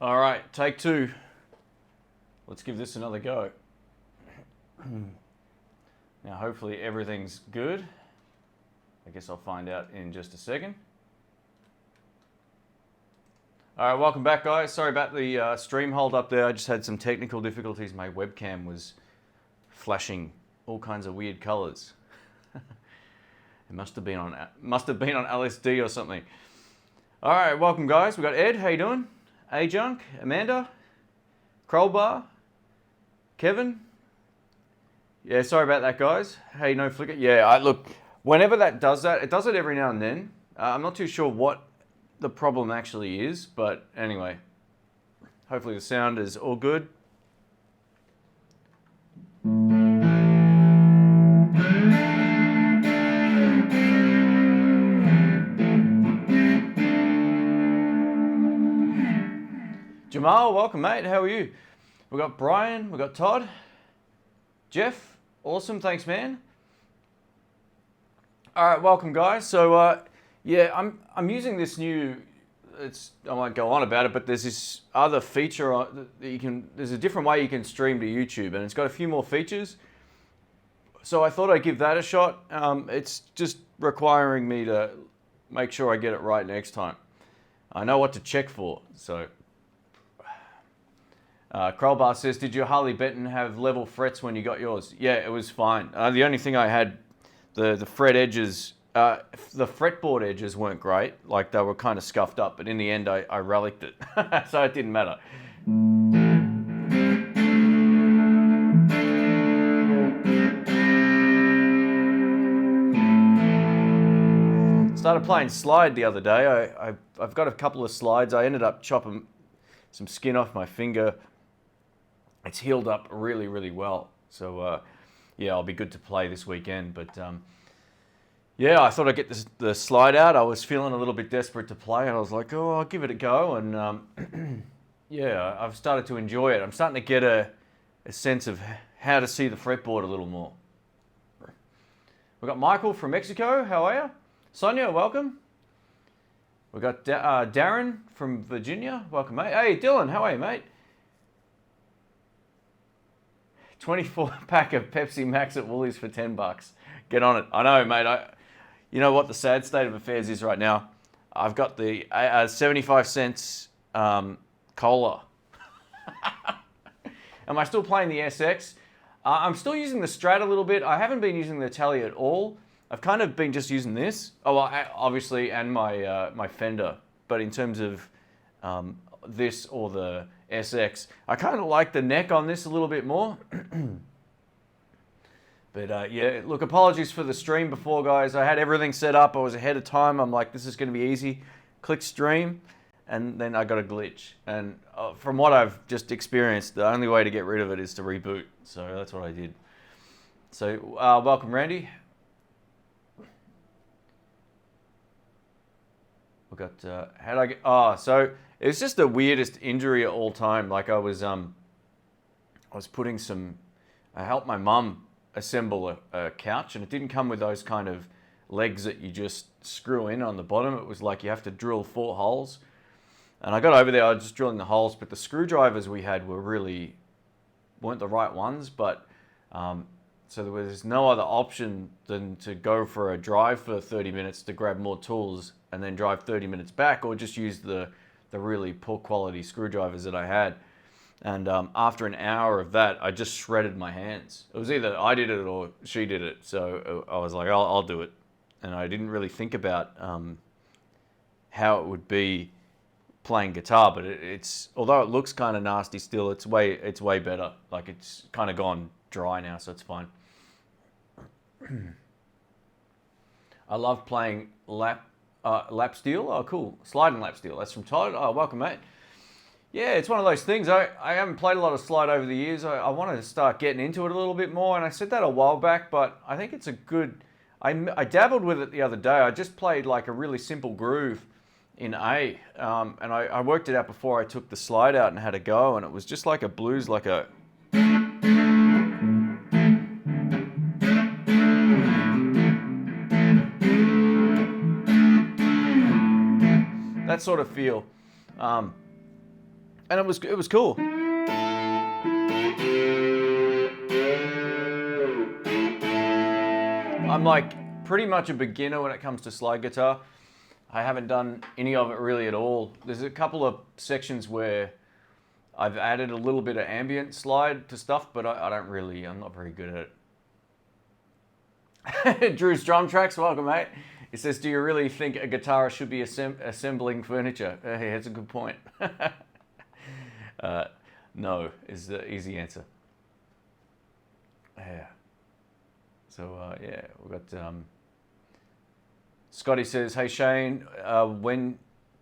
All right, take two. Let's give this another go. Now, hopefully everything's good. I guess I'll find out in just a second. All right, welcome back, guys. Sorry about the stream hold up there. I just had some technical difficulties. My webcam was flashing all kinds of weird colors. It must have been on LSD or something. All right, welcome, guys. We got Ed. How you doing? A-Junk, Amanda, Crowbar, Kevin. Yeah, sorry about that, guys. Hey, no flicker. Yeah, look, whenever that does that, it does it every now and then. I'm not too sure what the problem actually is, but anyway, hopefully the sound is all good. Jamal, welcome, mate. How are you? We got Brian, we got Todd, Jeff. Awesome, thanks, man. All right, welcome, guys. So, yeah, I'm using this new. I won't go on about it, but there's this other feature that you can. There's a different way you can stream to YouTube, and it's got a few more features. So I thought I'd give that a shot. It's just requiring me to make sure I get it right next time. I know what to check for, so. Crowbar says, did your Harley Benton have level frets when you got yours? Yeah, it was fine. The only thing I had, the fret edges, the fretboard edges weren't great. Like they were kind of scuffed up, but in the end I relicked it. So it didn't matter. Started playing slide the other day. I've got a couple of slides. I ended up chopping some skin off my finger. It's healed up really, really well. So, yeah, I'll be good to play this weekend. But, yeah, I thought I'd get the slide out. I was feeling a little bit desperate to play, and I was like, oh, I'll give it a go. And, yeah, I've started to enjoy it. I'm starting to get a sense of how to see the fretboard a little more. We've got Michael from Mexico. How are you? Sonia, welcome. We've got Darren from Virginia. Welcome, mate. Hey, Dylan, how are you, mate? 24-pack of Pepsi Max at Woolies for $10. Get on it. I know, mate. You know what the sad state of affairs is right now? I've got the 75 cents cola. Am I still playing the SX? I'm still using the Strat a little bit. I haven't been using the Tele at all. I've kind of been just using this. Oh, well, obviously, and my Fender. But in terms of this or the SX, I kind of like the neck on this a little bit more. But yeah, look, apologies for the stream before, guys. I had everything set up. I was ahead of time. I'm like, this is going to be easy. Click stream, and then I got a glitch. And from what I've just experienced, the only way to get rid of it is to reboot. So that's what I did. So welcome, Randy. We got how did I get? So it was just the weirdest injury of all time. Like I was putting I helped my mum assemble a couch, and it didn't come with those kind of legs that you just screw in on the bottom. It was like you have to drill 4 holes. And I got over there, I was just drilling the holes, but the screwdrivers we had weren't the right ones, but so there was no other option than to go for a drive for 30 minutes to grab more tools and then drive 30 minutes back, or just use the really poor quality screwdrivers that I had. And after an hour of that, I just shredded my hands. It was either I did it or she did it. So I was like, I'll do it. And I didn't really think about how it would be playing guitar, but it's although it looks kind of nasty still, it's way better. Like it's kind of gone dry now, so it's fine. I love playing lap steel. Oh, cool. Slide and lap steel. That's from Todd. Oh, welcome, mate. Yeah, it's one of those things. I haven't played a lot of slide over the years. I want to start getting into it a little bit more, and I said that a while back, but I think it's a good... I dabbled with it the other day. I just played like a really simple groove in A, and I worked it out before I took the slide out and had a go, and it was just like a blues, like a... that sort of feel. And it was cool. I'm like pretty much a beginner when it comes to slide guitar. I haven't done any of it really at all. There's a couple of sections where I've added a little bit of ambient slide to stuff, but I'm not very good at it. Drew's Drum Tracks, welcome mate. He says, do you really think a guitarist should be assembling furniture? Hey, that's a good point. No, is the easy answer. Yeah. So, yeah, we've got... Scotty says, hey Shane, when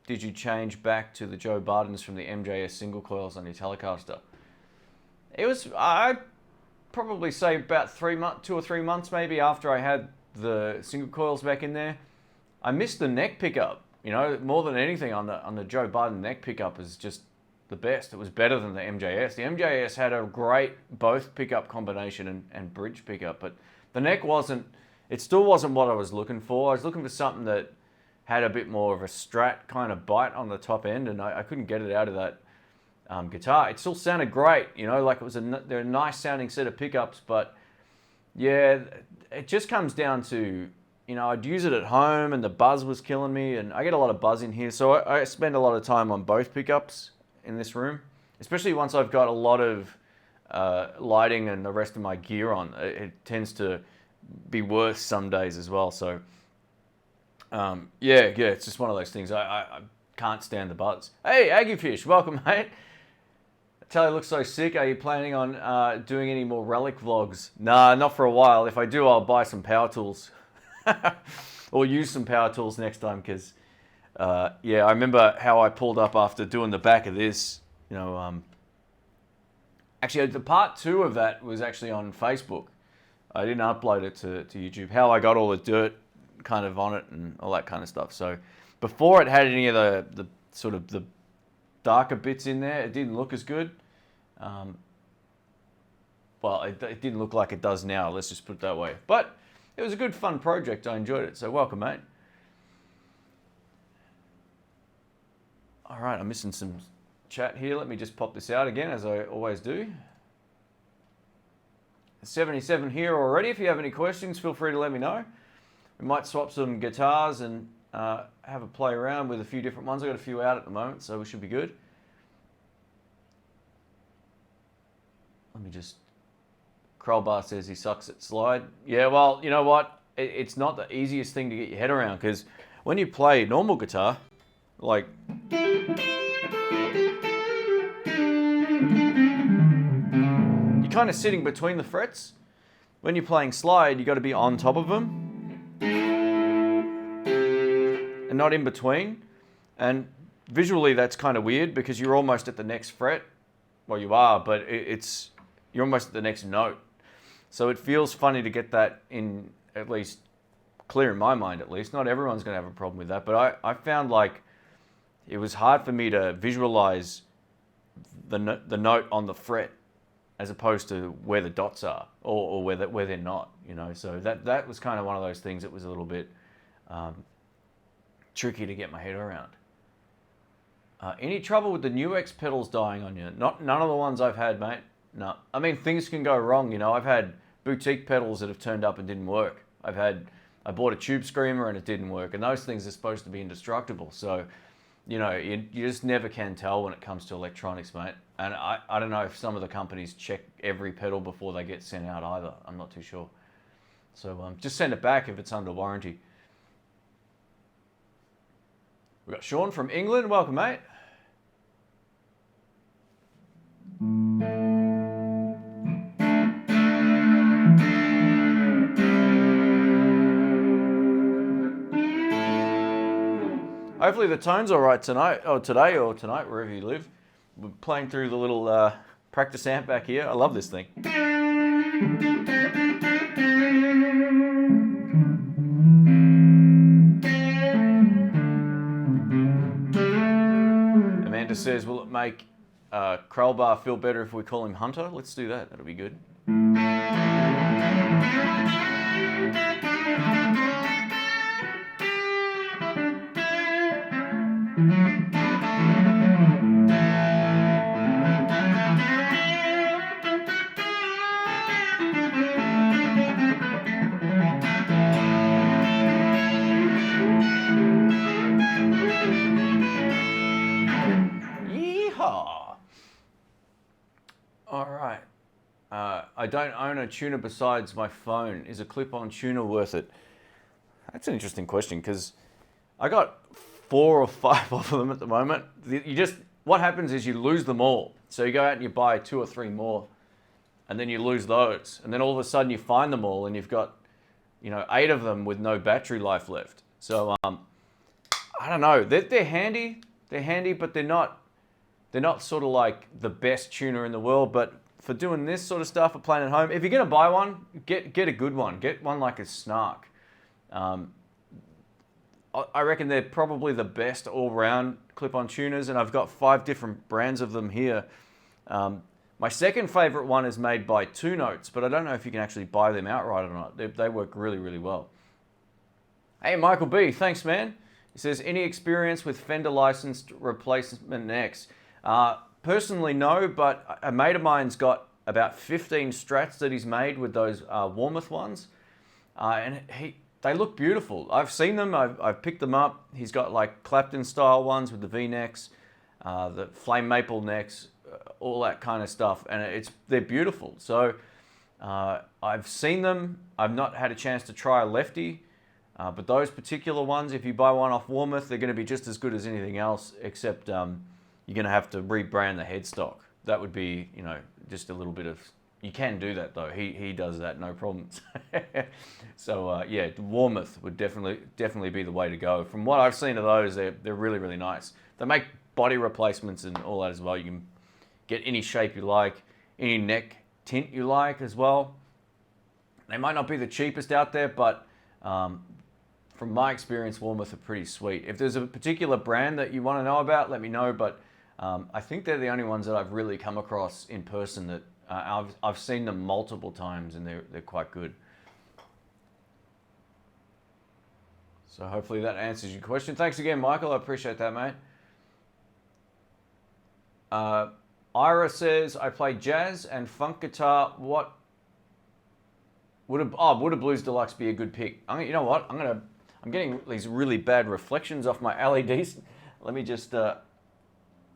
did you change back to the Joe Bardens from the MJS single coils on your Telecaster? It was, I'd probably say about 2 or 3 months maybe after I had the single coils back in there. I missed the neck pickup, you know, more than anything on the Joe Barden neck pickup is just the best. It was better than the MJS. The MJS had a great both pickup combination and bridge pickup, but the neck it still wasn't what I was looking for. I was looking for something that had a bit more of a Strat kind of bite on the top end, and I couldn't get it out of that guitar. It still sounded great, you know, like they're a nice sounding set of pickups, but yeah, it just comes down to, you know, I'd use it at home and the buzz was killing me, and I get a lot of buzz in here, so I spend a lot of time on both pickups in this room, especially once I've got a lot of lighting and the rest of my gear on. It tends to be worse some days as well, so yeah, it's just one of those things. I can't stand the buzz. Hey, Aggiefish, welcome, mate. Telly looks so sick. Are you planning on doing any more relic vlogs? Nah, not for a while. If I do, I'll buy some power tools or use some power tools next time, because yeah, I remember how I pulled up after doing the back of this, you know. Actually, the part 2 of that was actually on Facebook. I didn't upload it to YouTube. How I got all the dirt kind of on it and all that kind of stuff. So before it had any of the sort of the darker bits in there, it didn't look as good. Well, it didn't look like it does now, let's just put it that way. But it was a good fun project. I enjoyed it. So welcome, mate. All right, I'm missing some chat here. Let me just pop this out again, as I always do. 77 here already. If you have any questions, feel free to let me know. We might swap some guitars and have a play around with a few different ones. I've got a few out at the moment, so we should be good. Let me just... Krollbar says he sucks at slide. Yeah, well, you know what? It's not the easiest thing to get your head around, because when you play normal guitar, like... You're kind of sitting between the frets. When you're playing slide, you got to be on top of them and not in between. And visually, that's kind of weird because you're almost at the next fret. Well, you are, but you're almost at the next note. So it feels funny to get that in, at least clear in my mind at least. Not everyone's going to have a problem with that, but I found like it was hard for me to visualize the note on the fret as opposed to where the dots are or where they're not, you know. So that was kind of one of those things that was a little bit tricky to get my head around. Any trouble with the Nuex pedals dying on you? None of the ones I've had, mate. No. I mean, things can go wrong, you know. I've had boutique pedals that have turned up and didn't work. I bought a tube screamer and it didn't work, and those things are supposed to be indestructible. So, you know, you just never can tell when it comes to electronics, mate. And I don't know if some of the companies check every pedal before they get sent out either. I'm not too sure. So just send it back if it's under warranty. We've got Sean from England. Welcome, mate. Hopefully the tone's all right tonight, or today, or tonight, wherever you live. We're playing through the little practice amp back here. I love this thing. Amanda says, will it make Krollbar feel better if we call him Hunter? Let's do that. That'll be good. I don't own a tuner besides my phone. Is a clip-on tuner worth it? That's an interesting question because I got 4 or 5 of them at the moment. What happens is you lose them all. So you go out and you buy 2 or 3 more, and then you lose those, and then all of a sudden you find them all, and you've got 8 of them with no battery life left. So I don't know. They're handy. They're handy, but they're not sort of like the best tuner in the world. But for doing this sort of stuff, for playing at home, if you're gonna buy one, get a good one. Get one like a Snark. I reckon they're probably the best all-round clip-on tuners, and I've got 5 different brands of them here. My second favorite one is made by Two Notes, but I don't know if you can actually buy them outright or not. They work really, really well. Hey, Michael B, thanks, man. He says, any experience with Fender licensed replacement necks? Personally, no, but a mate of mine's got about 15 Strats that he's made with those Warmouth ones, and they look beautiful. I've seen them, I've picked them up. He's got like Clapton style ones with the V-necks, the flame maple necks, all that kind of stuff, and they're beautiful. So I've seen them. I've not had a chance to try a lefty, but those particular ones, if you buy one off Warmouth, they're going to be just as good as anything else, except you're going to have to rebrand the headstock. That would be, just a little bit of... You can do that though. He does that, no problems. So yeah, Warmouth would definitely be the way to go. From what I've seen of those, they're really, really nice. They make body replacements and all that as well. You can get any shape you like, any neck tint you like as well. They might not be the cheapest out there, but from my experience, Warmouth are pretty sweet. If there's a particular brand that you want to know about, let me know. But I think they're the only ones that I've really come across in person that I've seen them multiple times, and they're quite good. So hopefully that answers your question. Thanks again, Michael. I appreciate that, mate. Ira says, I play jazz and funk guitar. Would a Blues Deluxe be a good pick? You know what? I'm getting these really bad reflections off my LEDs. Let me just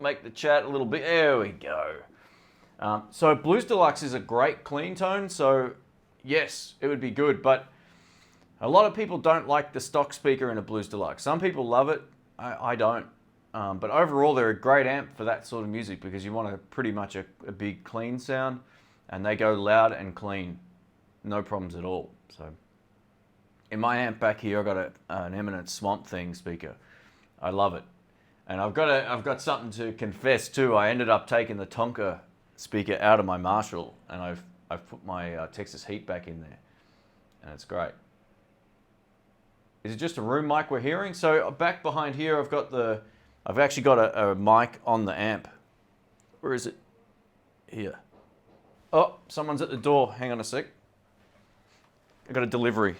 make the chat a little bit. There we go. So Blues Deluxe is a great clean tone, so yes, it would be good, but a lot of people don't like the stock speaker in a Blues Deluxe. Some people love it, I don't. But overall, they're a great amp for that sort of music because you want pretty much a big clean sound, and they go loud and clean, no problems at all. So in my amp back here, I've got an Eminent Swamp Thing speaker. I love it. And I've got something to confess too. I ended up taking the Tonka speaker out of my Marshall, and I've put my Texas Heat back in there, and it's great. Is it just a room mic we're hearing? So back behind here, I've actually got a mic on the amp. Where is it? Here. Oh, someone's at the door. Hang on a sec. I got a delivery.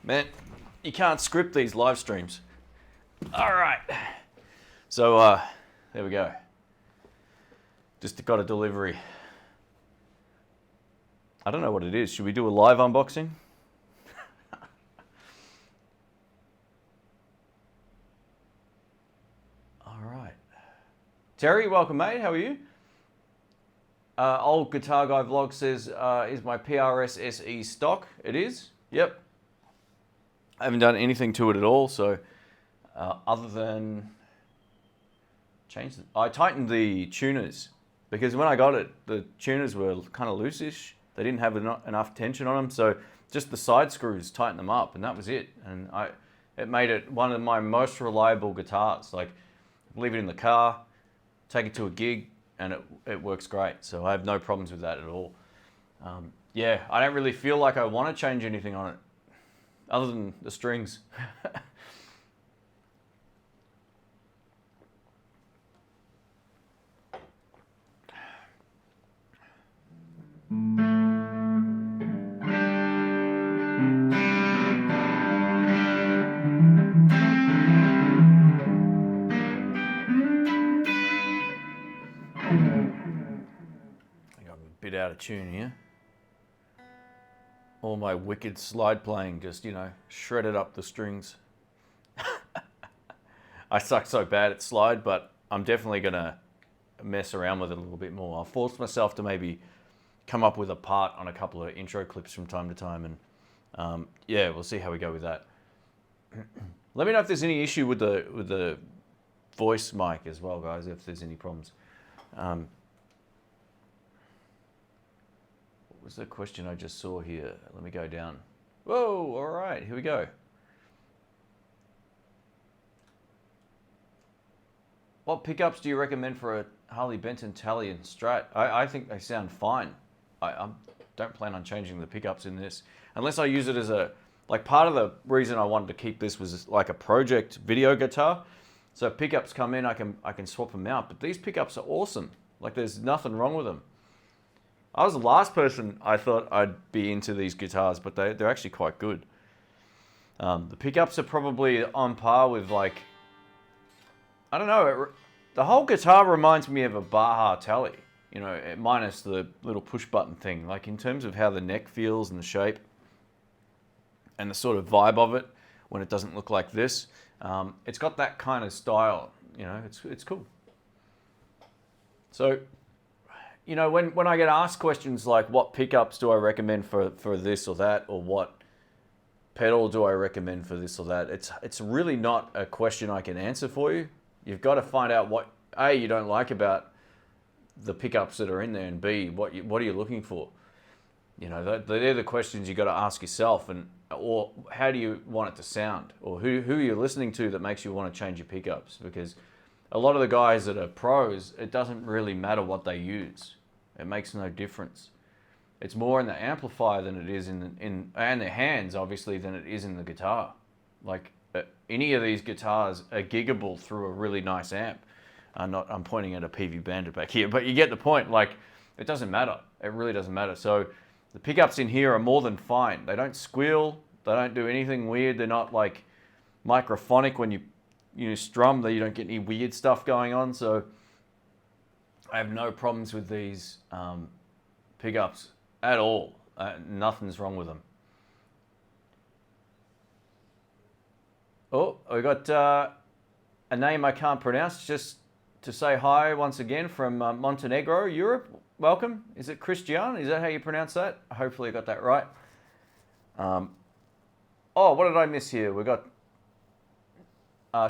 Man, you can't script these live streams. All right. So, there we go. Just got a delivery. I don't know what it is. Should we do a live unboxing? All right. Terry, welcome, mate. How are you? Old Guitar Guy Vlog says, is my PRS SE stock? It is. Yep. I haven't done anything to it at all, so other than I tightened the tuners because when I got it, the tuners were kind of loose-ish. They didn't have enough tension on them, so just the side screws tightened them up, and that was it. And it made it one of my most reliable guitars. Like, leave it in the car, take it to a gig, and it works great. So I have no problems with that at all. Yeah, I don't really feel like I want to change anything on it, other than the strings. tune here. All my wicked slide playing just, you know, shredded up the strings. I suck so bad at slide, but I'm definitely going to mess around with it a little bit more. I'll force myself to maybe come up with a part on a couple of intro clips from time to time, and yeah, we'll see how we go with that. Let me know if there's any issue with the voice mic as well, guys, if there's any problems. What was the question I just saw here? Let me go down. Whoa, all right, here we go. What pickups do you recommend for a Harley Benton Tally and Strat? I think they sound fine. I don't plan on changing the pickups in this unless I use it as a, like, part of the reason I wanted to keep this was like a project video guitar. So if pickups come in, I can swap them out. But these pickups are awesome. Like, there's nothing wrong with them. I was the last person I thought I'd be into these guitars, but they're actually quite good. The pickups are probably on par with, like, I don't know, the whole guitar reminds me of a Baja Tally, you know, minus the little push button thing. Like, in terms of how the neck feels and the shape and the sort of vibe of it when it doesn't look like this. It's got that kind of style, you know, it's cool. So, you know, when I get asked questions like what pickups do I recommend for this or that, or what pedal do I recommend for this or that, it's really not a question I can answer for you. You've got to find out what, A, you don't like about the pickups that are in there, and B, what are you looking for? You know, they're the questions you got to ask yourself, or how do you want it to sound, or who are you listening to that makes you want to change your pickups? Because a lot of the guys that are pros, it doesn't really matter what they use. It makes no difference. It's more in the amplifier than it is in and their hands, obviously, than it is in the guitar. Like, any of these guitars are giggable through a really nice amp. I'm pointing at a PV Bandit back here, but you get the point. Like, it doesn't matter. It really doesn't matter. So the pickups in here are more than fine. They don't squeal. They don't do anything weird. They're not like microphonic when you strum. That you don't get any weird stuff going on. So I have no problems with these pickups at all. Nothing's wrong with them. Oh, we got a name I can't pronounce. Just to say hi once again from Montenegro, Europe. Welcome. Is it Christian? Is that how you pronounce that? Hopefully I got that right. Oh, what did I miss here? We got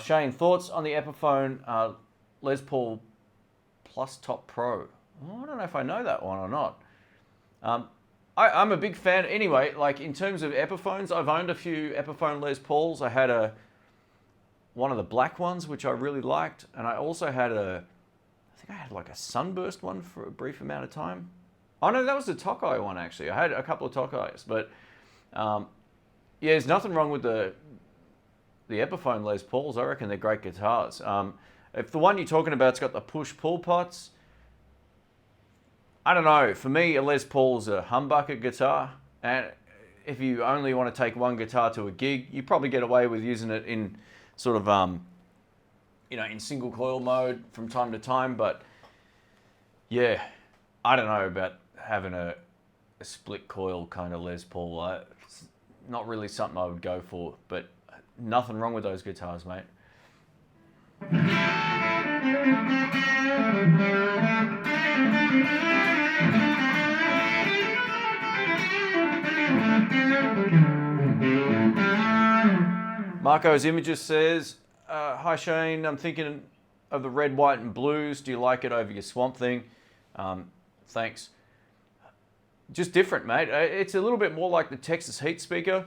Shane, thoughts on the Epiphone Les Paul Plus Top Pro. Oh, I don't know if I know that one or not. I'm a big fan. Anyway, like, in terms of Epiphones, I've owned a few Epiphone Les Pauls. I had one of the black ones, which I really liked. And I also had I think I had like a Sunburst one for a brief amount of time. Oh no, that was the Tokai one, actually. I had a couple of Tokais, but yeah, there's nothing wrong with the Epiphone Les Pauls. I reckon they're great guitars. If the one you're talking about's got the push-pull pots, I don't know. For me, a Les Paul's a humbucker guitar, and if you only want to take one guitar to a gig, you probably get away with using it in sort of, you know, in single coil mode from time to time. But yeah, I don't know about having a split coil kind of Les Paul. It's not really something I would go for, but nothing wrong with those guitars, mate. Marco's Images says, hi Shane, I'm thinking of the red, white and blues. Do you like it over your Swamp Thing? Thanks. Just different, mate. It's a little bit more like the Texas Heat speaker.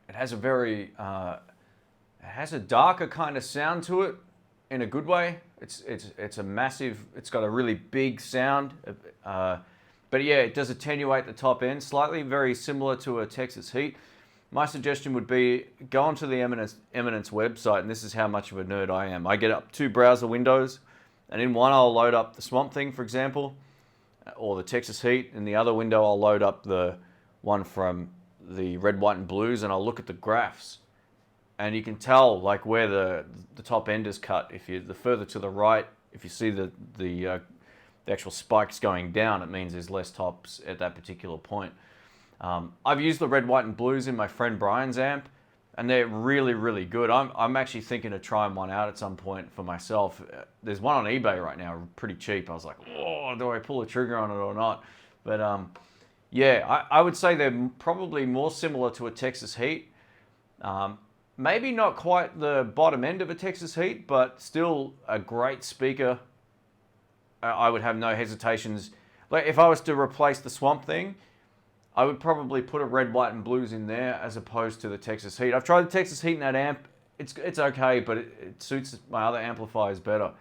It has a very, it has a darker kind of sound to it in a good way. It's a massive, it's got a really big sound. But yeah, it does attenuate the top end slightly, very similar to a Texas Heat. My suggestion would be go onto the Eminence website, and this is how much of a nerd I am. I get up 2 browser windows, and in one I'll load up the Swamp Thing, for example, or the Texas Heat. In the other window I'll load up the one from the Red, White and Blues, and I'll look at the graphs. And you can tell like where the top end is cut. If you're the further to the right, if you see the the actual spikes going down, it means there's less tops at that particular point. I've used the red, white, and blues in my friend Brian's amp, and they're really, really good. I'm actually thinking of trying one out at some point for myself. There's one on eBay right now, pretty cheap. I was like, oh, do I pull the trigger on it or not? But yeah, I would say they're probably more similar to a Texas Heat. Maybe not quite the bottom end of a Texas Heat, but still a great speaker. I would have no hesitations. Like if I was to replace the Swamp Thing, I would probably put a red, white, and blues in there as opposed to the Texas Heat. I've tried the Texas Heat in that amp. It's okay, but it suits my other amplifiers better.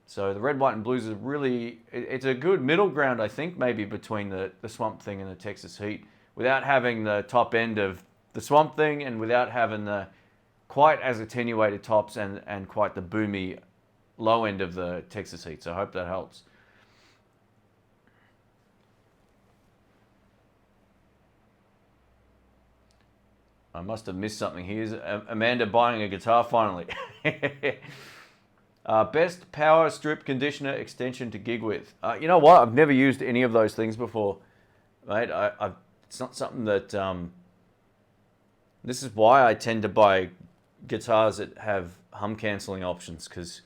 So the red, white, and blues is really, it's a good middle ground, I think, maybe between the Swamp Thing and the Texas Heat, without having the top end of the Swamp Thing and without having the quite as attenuated tops and quite the boomy low end of the Texas Heat. So I hope that helps. I must have missed something here. Amanda buying a guitar finally. Best power strip conditioner extension to gig with. You know what? I've never used any of those things before, mate. It's not something that... this is why I tend to buy guitars that have hum cancelling options, because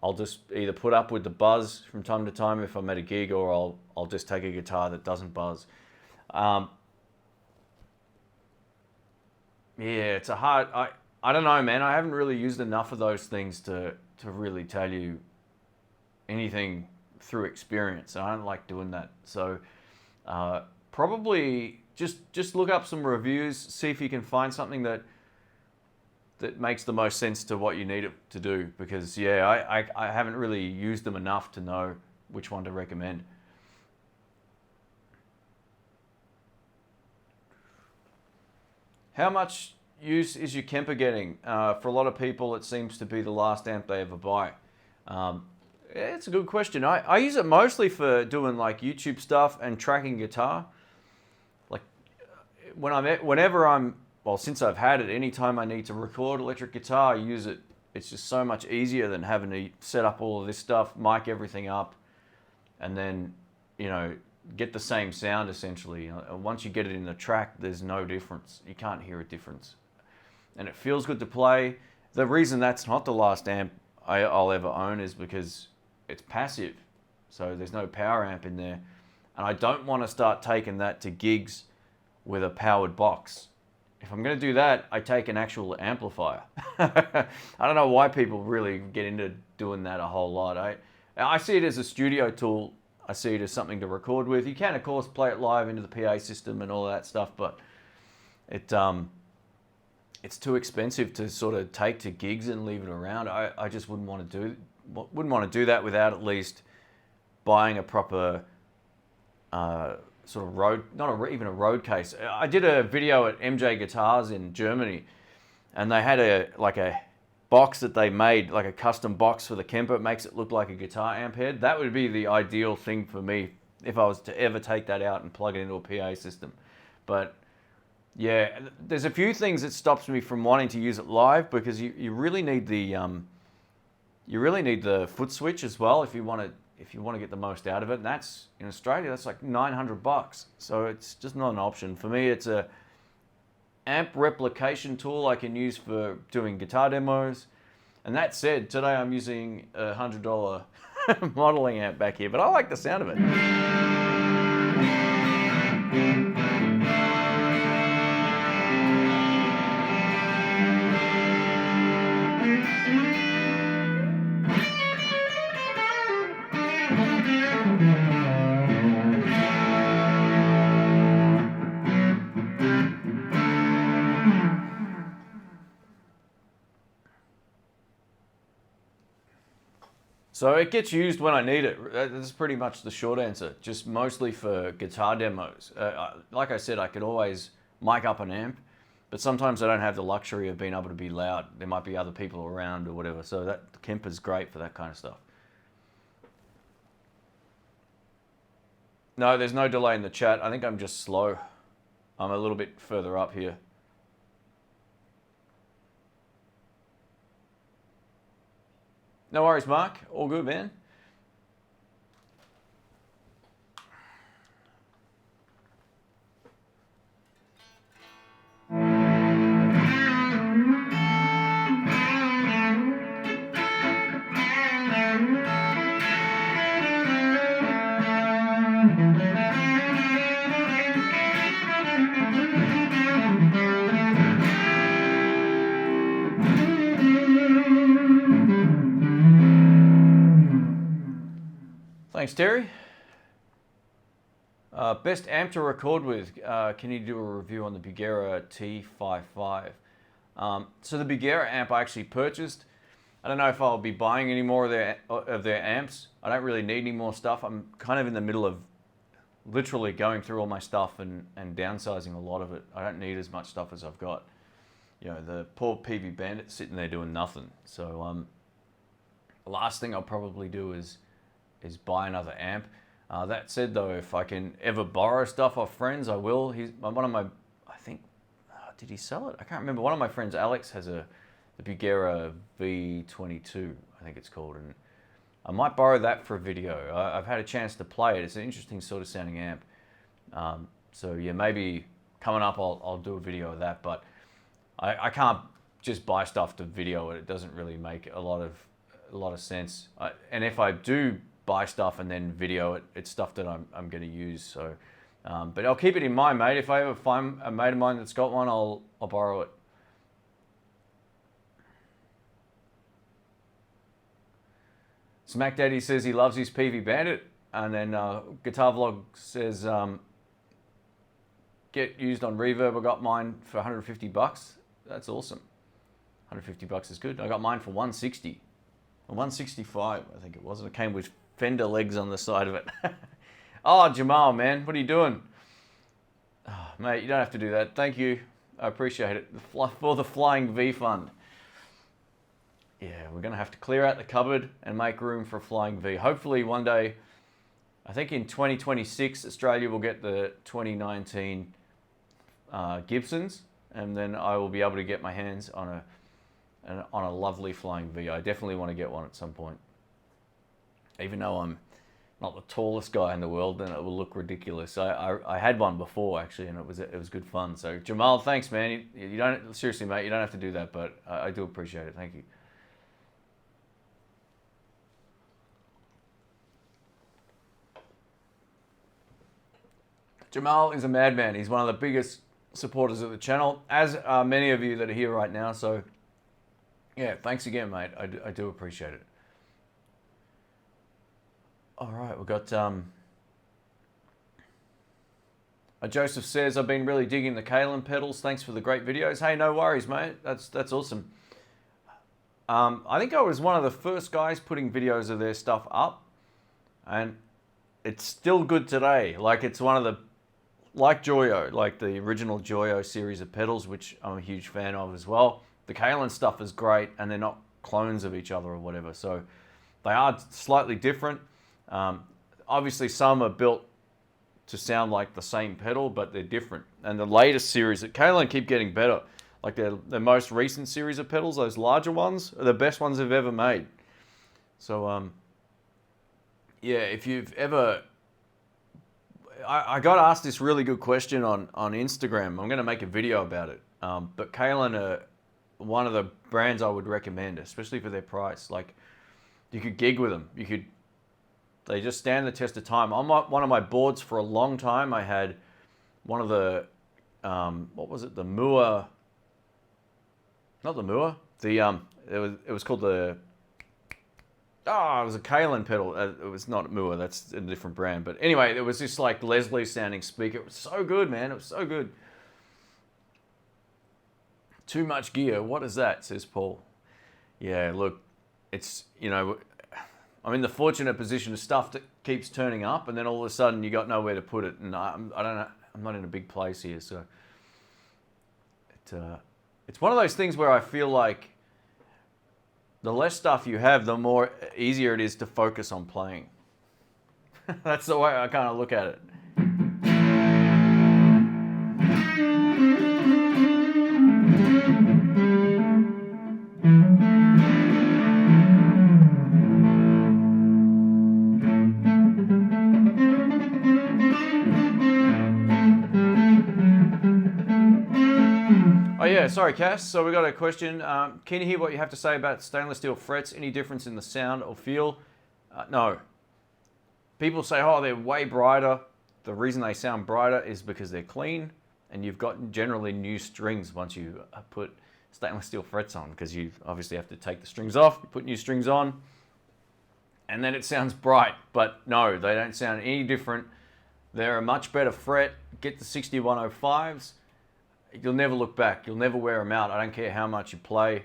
I'll just either put up with the buzz from time to time if I'm at a gig, or I'll just take a guitar that doesn't buzz. Yeah, it's a hard... I don't know, man. I haven't really used enough of those things to really tell you anything through experience. I don't like doing that. So probably just look up some reviews, see if you can find something that makes the most sense to what you need it to do. Because yeah, I haven't really used them enough to know which one to recommend. How much use is your Kemper getting? For a lot of people, it seems to be the last amp they ever buy. It's a good question. I use it mostly for doing like YouTube stuff and tracking guitar. Like whenever I'm, well, since I've had it, anytime I need to record electric guitar, I use it. It's just so much easier than having to set up all of this stuff, mic everything up, and then, you know, get the same sound essentially. Once you get it in the track, there's no difference. You can't hear a difference. And it feels good to play. The reason that's not the last amp I'll ever own is because it's passive. So there's no power amp in there. And I don't want to start taking that to gigs with a powered box. If I'm going to do that, I take an actual amplifier. I don't know why people really get into doing that a whole lot. I see it as a studio tool. I see it as something to record with. You can, of course, play it live into the PA system and all that stuff, but it's too expensive to sort of take to gigs and leave it around. I just wouldn't want to do that without at least buying a proper sort of road, even a road case. I did a video at MJ Guitars in Germany, and they had a box that they made, like a custom box for the Kemper. It makes it look like a guitar amp head. That would be the ideal thing for me if I was to ever take that out and plug it into a PA system. But yeah, there's a few things that stops me from wanting to use it live, because you really need the foot switch as well if you want to get the most out of it. And that's, in Australia, that's like $900. So it's just not an option for me. It's a amp replication tool I can use for doing guitar demos. And that said, today I'm using a $100 modeling amp back here, but I like the sound of it. So it gets used when I need it. That's pretty much the short answer. Just mostly for guitar demos. Like I said, I could always mic up an amp, but sometimes I don't have the luxury of being able to be loud. There might be other people around or whatever. So that Kemper's great for that kind of stuff. No, there's no delay in the chat. I think I'm just slow. I'm a little bit further up here. No worries, Mark. All good, man. Thanks, Terry. Best amp to record with. Can you do a review on the Bugera T55? So the Bugera amp I actually purchased. I don't know if I'll be buying any more of their amps. I don't really need any more stuff. I'm kind of in the middle of literally going through all my stuff and downsizing a lot of it. I don't need as much stuff as I've got. You know, the poor PV Bandit's sitting there doing nothing. So the last thing I'll probably do is buy another amp. That said, though, if I can ever borrow stuff off friends, I will. He's one of my, I think, did he sell it? I can't remember. One of my friends, Alex, has the Bugera V22, I think it's called, and I might borrow that for a video. I've had a chance to play it. It's an interesting sort of sounding amp. So yeah, maybe coming up I'll do a video of that, but I can't just buy stuff to video it. It doesn't really make a lot of sense. And if I do buy stuff and then video it, it's stuff that I'm going to use. So, but I'll keep it in mind, mate. If I ever find a mate of mine that's got one, I'll borrow it. Smack Daddy says he loves his PV Bandit, and then Guitar Vlog says get used on Reverb. I got mine for 150 bucks. That's awesome. 150 bucks is good. I got mine for 160, or 165, I think it was. And it came with fender legs on the side of it. Oh, Jamal, man, what are you doing? Oh, mate, you don't have to do that. Thank you. I appreciate it. For the Flying V Fund. Yeah, we're going to have to clear out the cupboard and make room for a Flying V. Hopefully one day, I think in 2026, Australia will get the 2019 Gibsons, and then I will be able to get my hands on a lovely Flying V. I definitely want to get one at some point. Even though I'm not the tallest guy in the world, then it will look ridiculous. I had one before, actually, and it was good fun. So Jamal, thanks, man. You don't, seriously, mate, you don't have to do that, but I do appreciate it. Thank you. Jamal is a madman. He's one of the biggest supporters of the channel, as are many of you that are here right now. So, yeah, thanks again, mate. I do appreciate it. All right, we've got... Joseph says, I've been really digging the Kalen pedals. Thanks for the great videos. Hey, no worries, mate. That's awesome. I think I was one of the first guys putting videos of their stuff up, and it's still good today. Like, it's one of the... Like Joyo, like the original Joyo series of pedals, which I'm a huge fan of as well. The Kalen stuff is great, and they're not clones of each other or whatever. So they are slightly different. Obviously, some are built to sound like the same pedal, but they're different. And the latest series at Kalen keep getting better. Like the most recent series of pedals, those larger ones, are the best ones they've ever made. So, yeah, if you've ever... I got asked this really good question on Instagram. I'm going to make a video about it. But Kalen are one of the brands I would recommend, especially for their price. Like, you could gig with them. They just stand the test of time. On one of my boards for a long time, I had one of the, what was it? The Moore, not the Moore. It was called the, it was a Kalen pedal. It was not Moore, that's a different brand. But anyway, it was this like Leslie sounding speaker. It was so good, man. It was so good. Too much gear. What is that, says Paul. Yeah, look, it's, you know, I'm in the fortunate position of stuff that keeps turning up, and then all of a sudden you got nowhere to put it. And I don't know, I'm not in a big place here. So it's one of those things where I feel like the less stuff you have, the more easier it is to focus on playing. That's the way I kind of look at it. Oh yeah, sorry Cass. So we got a question. Can you hear what you have to say about stainless steel frets? Any difference in the sound or feel? No. People say, oh, they're way brighter. The reason they sound brighter is because they're clean, and you've got generally new strings once you put stainless steel frets on, because you obviously have to take the strings off, put new strings on, and then it sounds bright. But no, they don't sound any different. They're a much better fret. Get the 6105s. You'll never look back. You'll never wear them out. I don't care how much you play.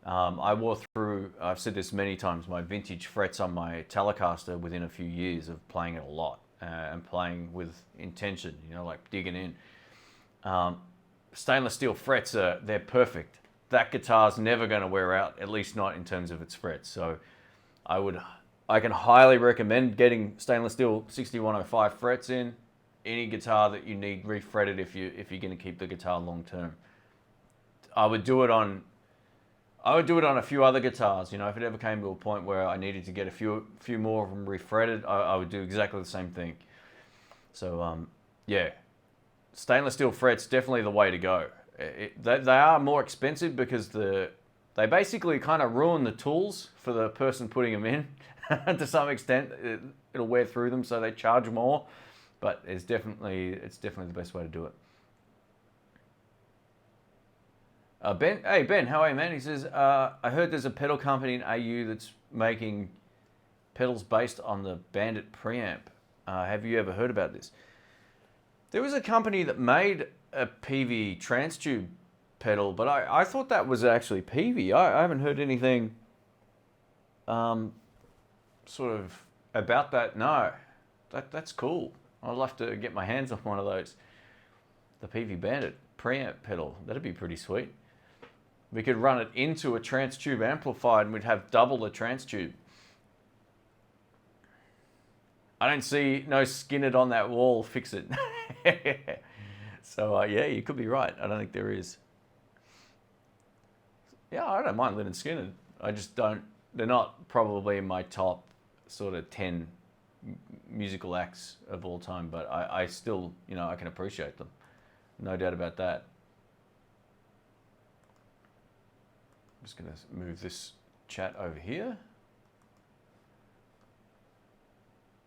I wore through, I've said this many times, my vintage frets on my Telecaster within a few years of playing it a lot and playing with intention, you know, like digging in. Stainless steel frets, they're perfect. That guitar's never going to wear out, at least not in terms of its frets. So I can highly recommend getting stainless steel 6105 frets in any guitar that you need refretted if you're going to keep the guitar long term. I would do it on a few other guitars. You know, if it ever came to a point where I needed to get a few more of them refretted, I would do exactly the same thing. So yeah, stainless steel frets definitely the way to go. They are more expensive because they basically kind of ruin the tools for the person putting them in to some extent. It'll wear through them, so they charge more. But it's definitely the best way to do it. Ben, hey Ben, how are you, man? He says, I heard there's a pedal company in AU that's making pedals based on the Bandit preamp. Have you ever heard about this? There was a company that made a PV transtube pedal, but I thought that was actually PV. I haven't heard anything sort of about that. No, that's cool. I'd love to get my hands on one of those. The PV Bandit preamp pedal. That'd be pretty sweet. We could run it into a transtube amplifier and we'd have double the transtube. I don't see no skin it on that wall, fix it. So yeah, you could be right. I don't think there is. Yeah, I don't mind Lynyrd Skynyrd. I just don't, they're not probably in my top sort of 10 musical acts of all time, but I still, you know, I can appreciate them. No doubt about that. I'm just going to move this chat over here.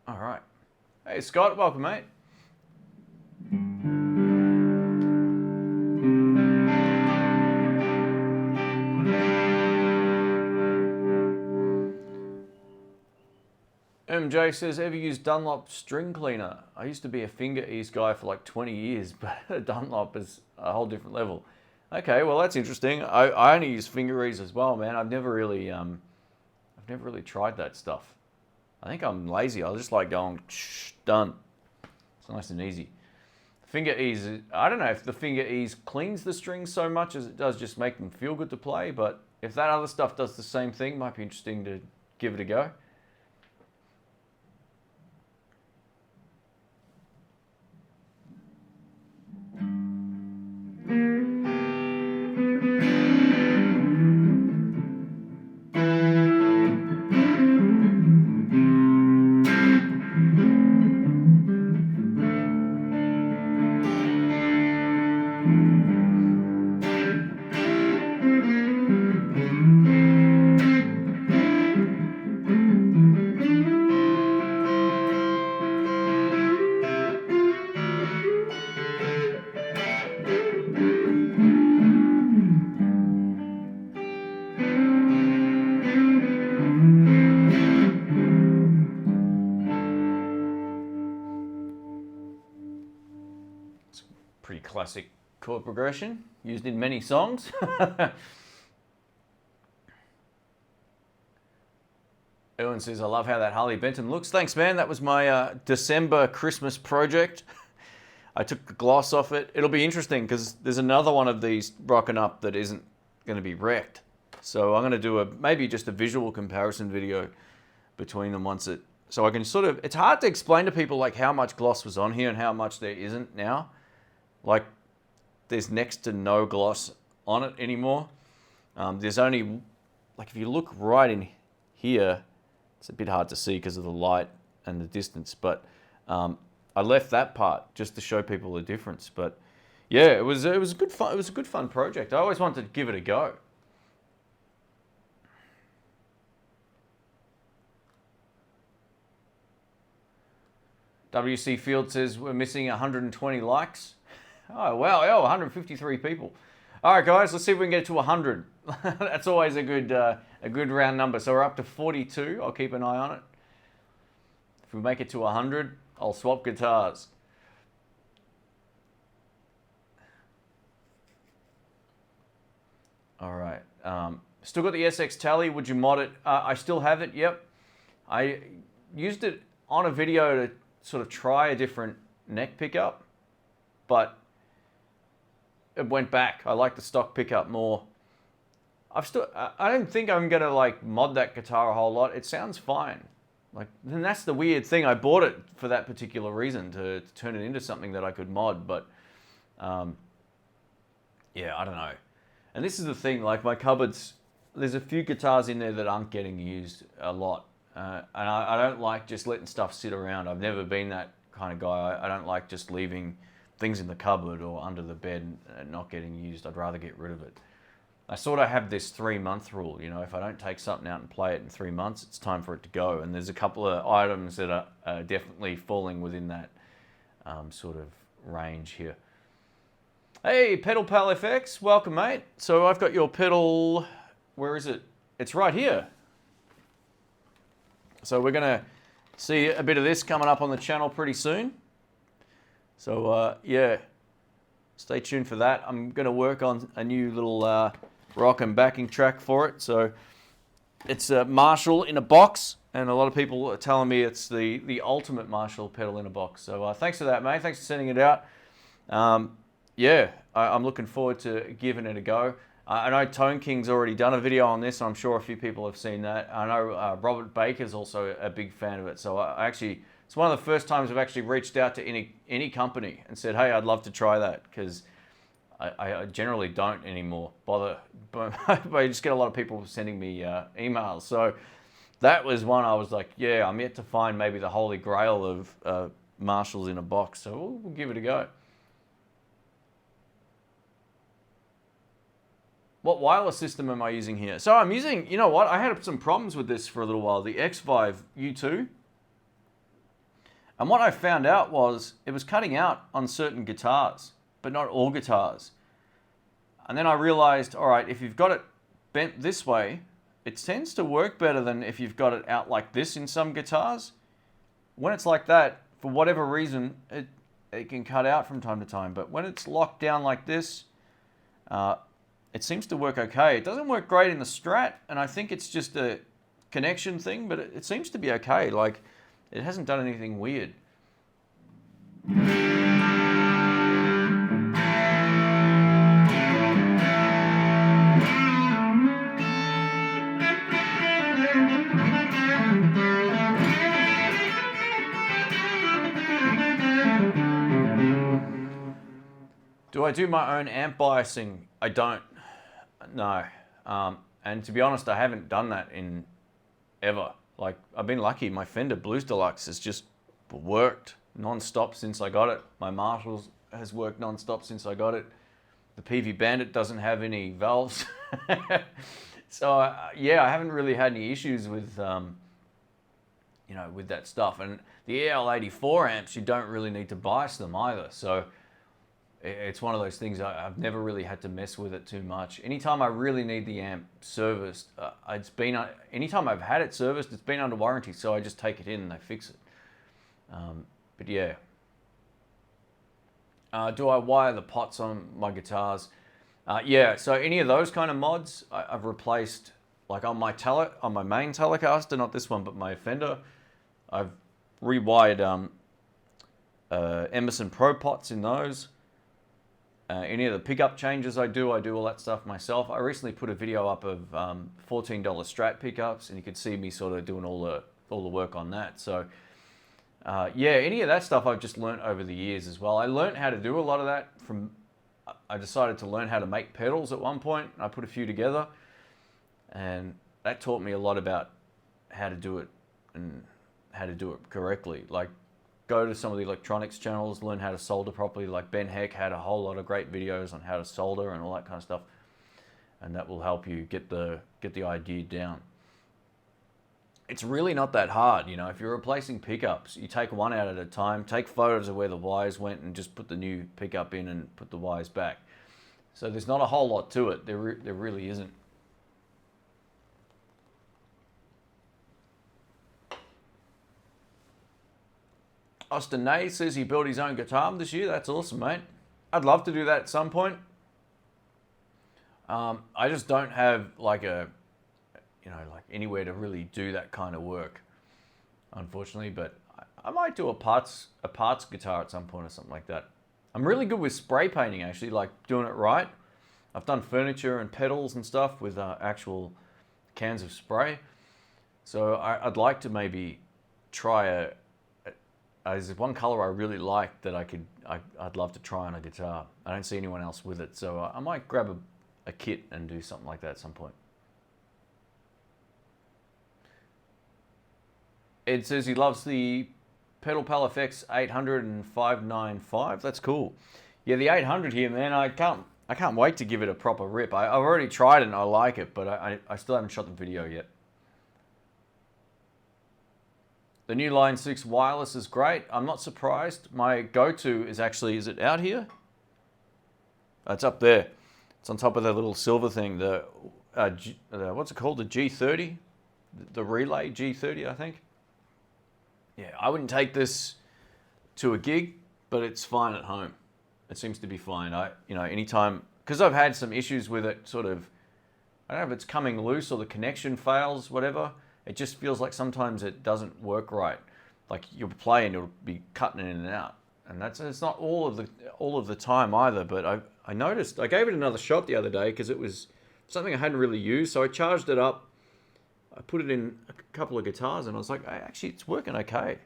All right. Hey, Scott, welcome, mate. MJ says, ever used Dunlop string cleaner? I used to be a finger ease guy for like 20 years, but Dunlop is a whole different level. Okay, well that's interesting. I only use finger ease as well, man. I've never really tried that stuff. I think I'm lazy. I just like going done. It's nice and easy. Finger ease, I don't know if the finger ease cleans the strings so much as it does just make them feel good to play, but if that other stuff does the same thing, might be interesting to give it a go. Pretty classic chord progression, used in many songs. Owen says, I love how that Harley Benton looks. Thanks, man. That was my December Christmas project. I took the gloss off it. It'll be interesting because there's another one of these rocking up that isn't going to be wrecked. So I'm going to do maybe just a visual comparison video between them once so I can sort of, it's hard to explain to people like how much gloss was on here and how much there isn't now. Like, there's next to no gloss on it anymore. There's only, like, if you look right in here, it's a bit hard to see because of the light and the distance. But I left that part just to show people the difference. But yeah, it was a good fun. It was a good fun project. I always wanted to give it a go. WC Field says we're missing 120 likes. Oh, wow. Oh, 153 people. All right, guys, let's see if we can get to 100. That's always a good round number. So we're up to 42. I'll keep an eye on it. If we make it to 100, I'll swap guitars. All right. Still got the SX Tally. Would you mod it? I still have it. Yep. I used it on a video to sort of try a different neck pickup, but it went back. I like the stock pickup more. I don't think I'm gonna like mod that guitar a whole lot. It sounds fine. Like, and that's the weird thing. I bought it for that particular reason, to turn it into something that I could mod. But yeah, I don't know. And this is the thing. Like my cupboards, there's a few guitars in there that aren't getting used a lot, and I don't like just letting stuff sit around. I've never been that kind of guy. I don't like just leaving things in the cupboard or under the bed and not getting used. I'd rather get rid of it. I sort of have this 3-month rule. You know, if I don't take something out and play it in 3 months, it's time for it to go. And there's a couple of items that are definitely falling within that sort of range here. Hey, Pedal Pal FX, welcome, mate. So I've got your pedal. Where is it? It's right here. So we're gonna see a bit of this coming up on the channel pretty soon. So yeah, stay tuned for that. I'm gonna work on a new little rock and backing track for it. So it's a Marshall in a box, and a lot of people are telling me it's the ultimate Marshall pedal in a box. So thanks for that, mate. Thanks for sending it out. Yeah, I'm looking forward to giving it a go. I know Tone King's already done a video on this. I'm sure a few people have seen that. I know Robert Baker's also a big fan of it. So it's one of the first times I've actually reached out to any company and said, hey, I'd love to try that, because I generally don't anymore bother. But I just get a lot of people sending me emails. So that was one I was like, yeah, I'm yet to find maybe the holy grail of Marshalls in a box. So we'll give it a go. What wireless system am I using here? So I'm using, you know what? I had some problems with this for a little while, the X5 U2. And what I found out was it was cutting out on certain guitars, but not all guitars. And then I realized, all right, if you've got it bent this way, it tends to work better than if you've got it out like this in some guitars. When it's like that, for whatever reason, it can cut out from time to time. But when it's locked down like this, it seems to work okay. It doesn't work great in the Strat, and I think it's just a connection thing, but it seems to be okay. Like, it hasn't done anything weird. Do I do my own amp biasing? I don't. No. And to be honest, I haven't done that in ever. Like, I've been lucky. My Fender Blues Deluxe has just worked non-stop since I got it. My Marshalls has worked non-stop since I got it. The PV Bandit doesn't have any valves. So, yeah, I haven't really had any issues with, you know, with that stuff. And the EL84 amps, you don't really need to bias them either. So it's one of those things I've never really had to mess with it too much. Anytime I really need the amp serviced, anytime I've had it serviced, it's been under warranty, so I just take it in and they fix it. But yeah. Do I wire the pots on my guitars? Yeah, so any of those kind of mods, I've replaced, like on my main Telecaster, not this one, but my Fender, I've rewired Emerson Pro pots in those. Any of the pickup changes I do all that stuff myself. I recently put a video up of $14 Strat pickups, and you could see me sort of doing all the work on that. So yeah, any of that stuff I've just learned over the years as well. I learned how to do a lot of that from. I decided to learn how to make pedals at one point. I put a few together, and that taught me a lot about how to do it and how to do it correctly. Like, go to some of the electronics channels, learn how to solder properly. Like Ben Heck had a whole lot of great videos on how to solder and all that kind of stuff, and that will help you get the idea down. It's really not that hard, you know. If you're replacing pickups, you take one out at a time, take photos of where the wires went, and just put the new pickup in and put the wires back. So there's not a whole lot to it. There really isn't. Austin Nay says he built his own guitar this year. That's awesome, mate. I'd love to do that at some point. I just don't have like anywhere to really do that kind of work, unfortunately. But I might do a parts guitar at some point or something like that. I'm really good with spray painting, actually, like doing it right. I've done furniture and pedals and stuff with actual cans of spray. So I'd like to maybe try there's one color I really like that I'd love to try on a guitar. I don't see anyone else with it, so I might grab a kit and do something like that at some point. Ed says he loves the Pedal Pal FX 800 and 595. That's cool. Yeah, the 800 here, man. I can't wait to give it a proper rip. I've already tried it and I like it, but I still haven't shot the video yet. The new Line 6 wireless is great. I'm not surprised. My go-to is actually, is it out here? It's up there. It's on top of that little silver thing. What's it called? The G30? The Relay G30, I think. Yeah, I wouldn't take this to a gig, but it's fine at home. It seems to be fine. Anytime, because I've had some issues with it, sort of, I don't know if it's coming loose or the connection fails, whatever. It just feels like sometimes it doesn't work right. Like you'll play and it'll be cutting in and out, and it's not all of the time either. But I noticed, I gave it another shot the other day because it was something I hadn't really used. So I charged it up. I put it in a couple of guitars, and I was like, actually, it's working okay.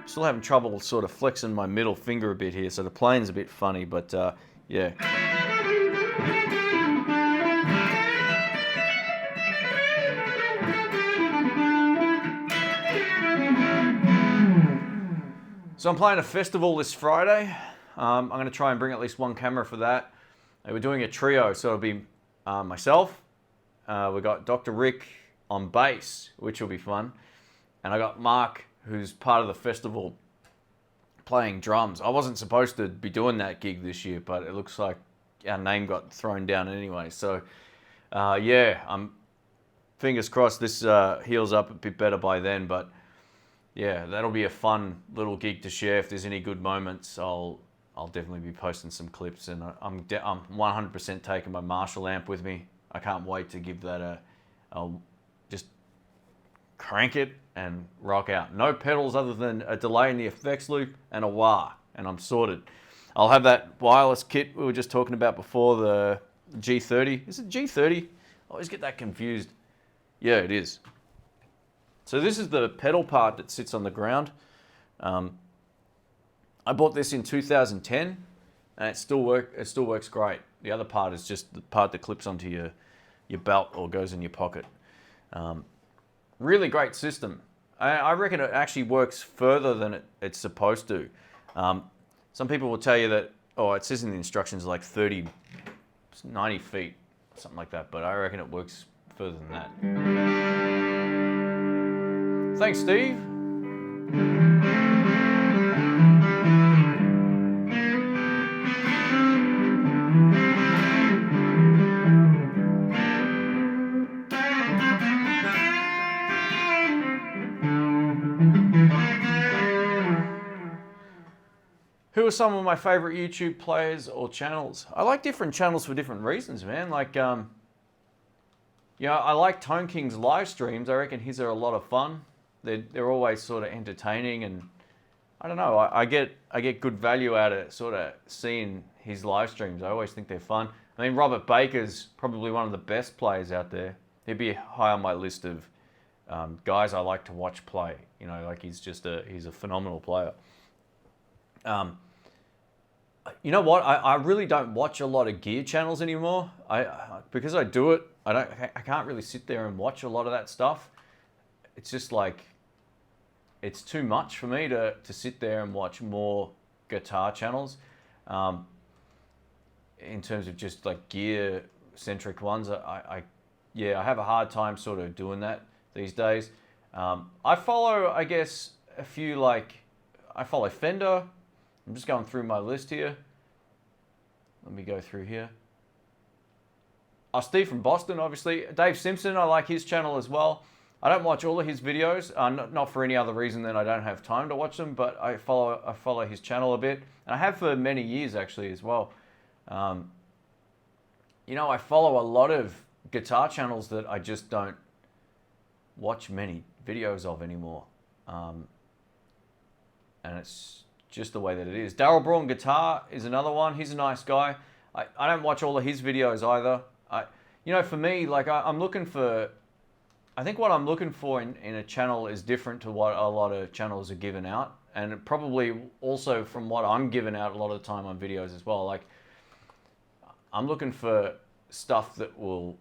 Still having trouble sort of flexing my middle finger a bit here, so the playing's a bit funny, but yeah. So I'm playing a festival this Friday. I'm going to try and bring at least one camera for that. We're doing a trio, so it'll be myself. We got Dr. Rick on bass, which will be fun. And I got Mark, who's part of the festival, playing drums. I wasn't supposed to be doing that gig this year, but it looks like our name got thrown down anyway. So yeah, I'm fingers crossed this heals up a bit better by then. But yeah, that'll be a fun little gig to share. If there's any good moments, I'll definitely be posting some clips. And I'm 100% taking my Marshall amp with me. I can't wait to give that I'll just crank it and rock out. No pedals other than a delay in the effects loop and a wah, and I'm sorted. I'll have that wireless kit we were just talking about before, the G30. Is it G30? I always get that confused. Yeah, it is. So this is the pedal part that sits on the ground. I bought this in 2010, and it still works great. The other part is just the part that clips onto your belt or goes in your pocket. Really great system. I reckon it actually works further than it's supposed to. Some people will tell you that, it says in the instructions like 90 feet, something like that, but I reckon it works further than that. Thanks, Steve. Who are some of my favorite YouTube players or channels? I like different channels for different reasons, man. Like, I like Tone King's live streams. I reckon his are a lot of fun. They're always sort of entertaining, and I don't know. I get good value out of sort of seeing his live streams. I always think they're fun. I mean, Robert Baker's probably one of the best players out there. He'd be high on my list of guys I like to watch play. Like he's a phenomenal player. You know what? I really don't watch a lot of gear channels anymore. Because I do it, I can't really sit there and watch a lot of that stuff. It's just like, it's too much for me to sit there and watch more guitar channels. In terms of just like gear centric ones, I have a hard time sort of doing that these days. I follow, I guess, a few, like, I follow Fender. I'm just going through my list here. Let me go through here. Oh, Steve from Boston, obviously. Dave Simpson, I like his channel as well. I don't watch all of his videos, not for any other reason than I don't have time to watch them, but I follow his channel a bit. And I have for many years, actually, as well. You know, I follow a lot of guitar channels that I just don't watch many videos of anymore. And it's just the way that it is. Daryl Braun Guitar is another one. He's a nice guy. I don't watch all of his videos either. You know, for me, like, I'm looking for... I think what I'm looking for in a channel is different to what a lot of channels are giving out. And probably also from what I'm giving out a lot of the time on videos as well. Like, I'm looking for stuff that will...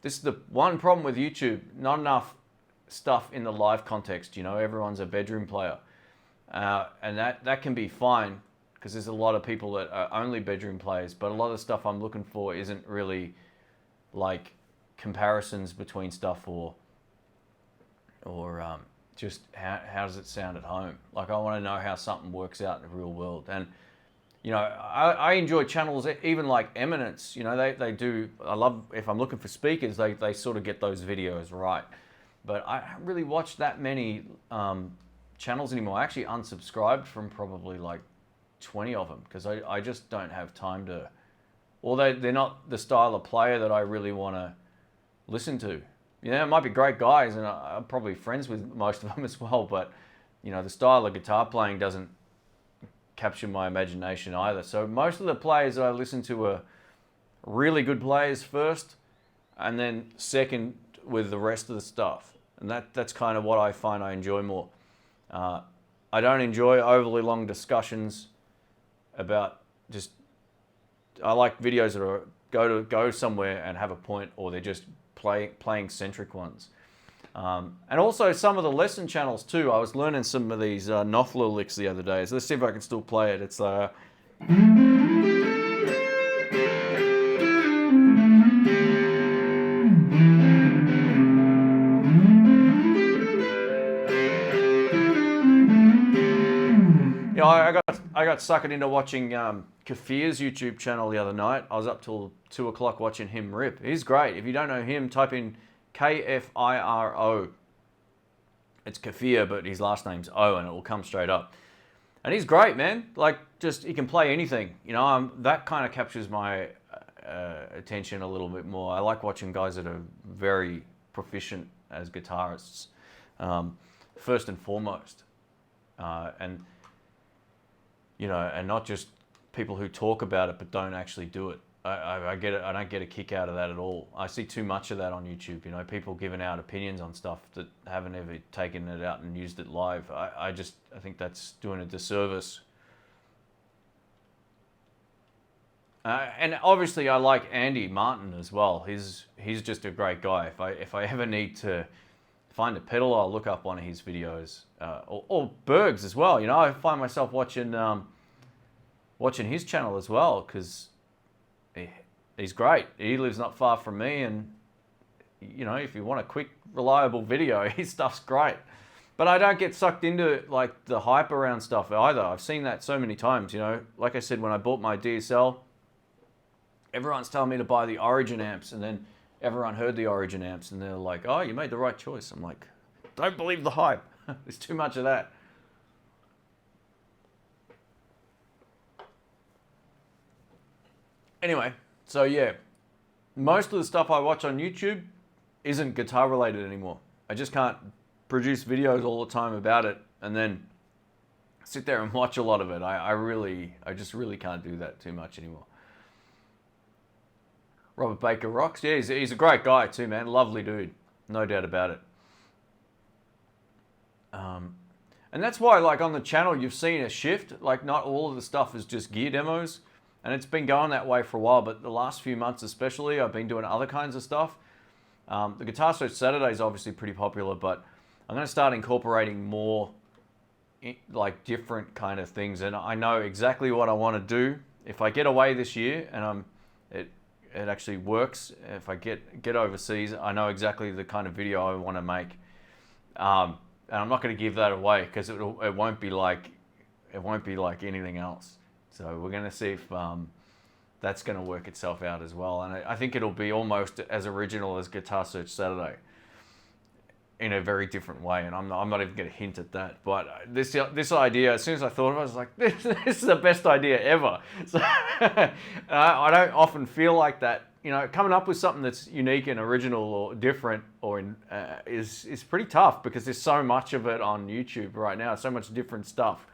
This is the one problem with YouTube. Not enough stuff in the live context. You know, everyone's a bedroom player. And that can be fine because there's a lot of people that are only bedroom players. But a lot of the stuff I'm looking for isn't really like comparisons between stuff or just how does it sound at home. Like, I want to know how something works out in the real world. And you know, I enjoy channels even like Eminence. You know, they do. I love, if I'm looking for speakers, they sort of get those videos right. But I don't really watch that many channels anymore. I actually unsubscribed from probably like 20 of them because I just don't have time to, or they're not the style of player that I really want to listen to. You know, it might be great guys, and I'm probably friends with most of them as well, but you know, the style of guitar playing doesn't capture my imagination either. So most of the players that I listen to are really good players first, and then second with the rest of the stuff. And that's kind of what I find I enjoy more. I don't enjoy overly long discussions about just... I like videos that are go somewhere and have a point, or they're just playing centric ones. And also some of the lesson channels too. I was learning some of these Knopfler licks the other day. So let's see if I can still play it. It's you know, I got suckered into watching Kafir's YouTube channel the other night. I was up till 2 o'clock watching him rip. He's great. If you don't know him, type in Kfiro. It's Kafir, but his last name's O, and it will come straight up. And he's great, man. Like, just, he can play anything. You know, that kind of captures my attention a little bit more. I like watching guys that are very proficient as guitarists, first and foremost. And you know, and not just people who talk about it but don't actually do it. I get it. I don't get a kick out of that at all. I see too much of that on YouTube. You know, people giving out opinions on stuff that haven't ever taken it out and used it live. I think that's doing a disservice. And obviously, I like Andy Martin as well. He's just a great guy. If I ever need to find a pedal, I'll look up one of his videos, or Berg's as well. You know, I find myself watching his channel as well because he's great. He lives not far from me, and you know, if you want a quick, reliable video, his stuff's great. But I don't get sucked into like the hype around stuff either. I've seen that so many times. You know, like I said, when I bought my DSL, everyone's telling me to buy the Origin amps, and then everyone heard the Origin amps and they're like, oh, you made the right choice. I'm like, don't believe the hype. There's too much of that. Anyway, so yeah, most of the stuff I watch on YouTube isn't guitar related anymore. I just can't produce videos all the time about it and then sit there and watch a lot of it. I just really can't do that too much anymore. Robert Baker rocks. Yeah, he's a great guy too, man. Lovely dude. No doubt about it. And that's why, like, on the channel, you've seen a shift. Like, not all of the stuff is just gear demos. And it's been going that way for a while, but the last few months especially, I've been doing other kinds of stuff. The Guitar Search Saturday is obviously pretty popular, but I'm going to start incorporating more, like, different kind of things. And I know exactly what I want to do. If I get away this year and it actually works. If I get overseas, I know exactly the kind of video I want to make. and I'm not going to give that away because it won't be like anything else. So we're going to see if that's going to work itself out as well. And I think it'll be almost as original as Guitar Search Saturday in a very different way. And I'm not even going to hint at that. But this idea, as soon as I thought of it, I was like, this is the best idea ever. So I don't often feel like that. You know, coming up with something that's unique and original or different is pretty tough because there's so much of it on YouTube right now, so much different stuff.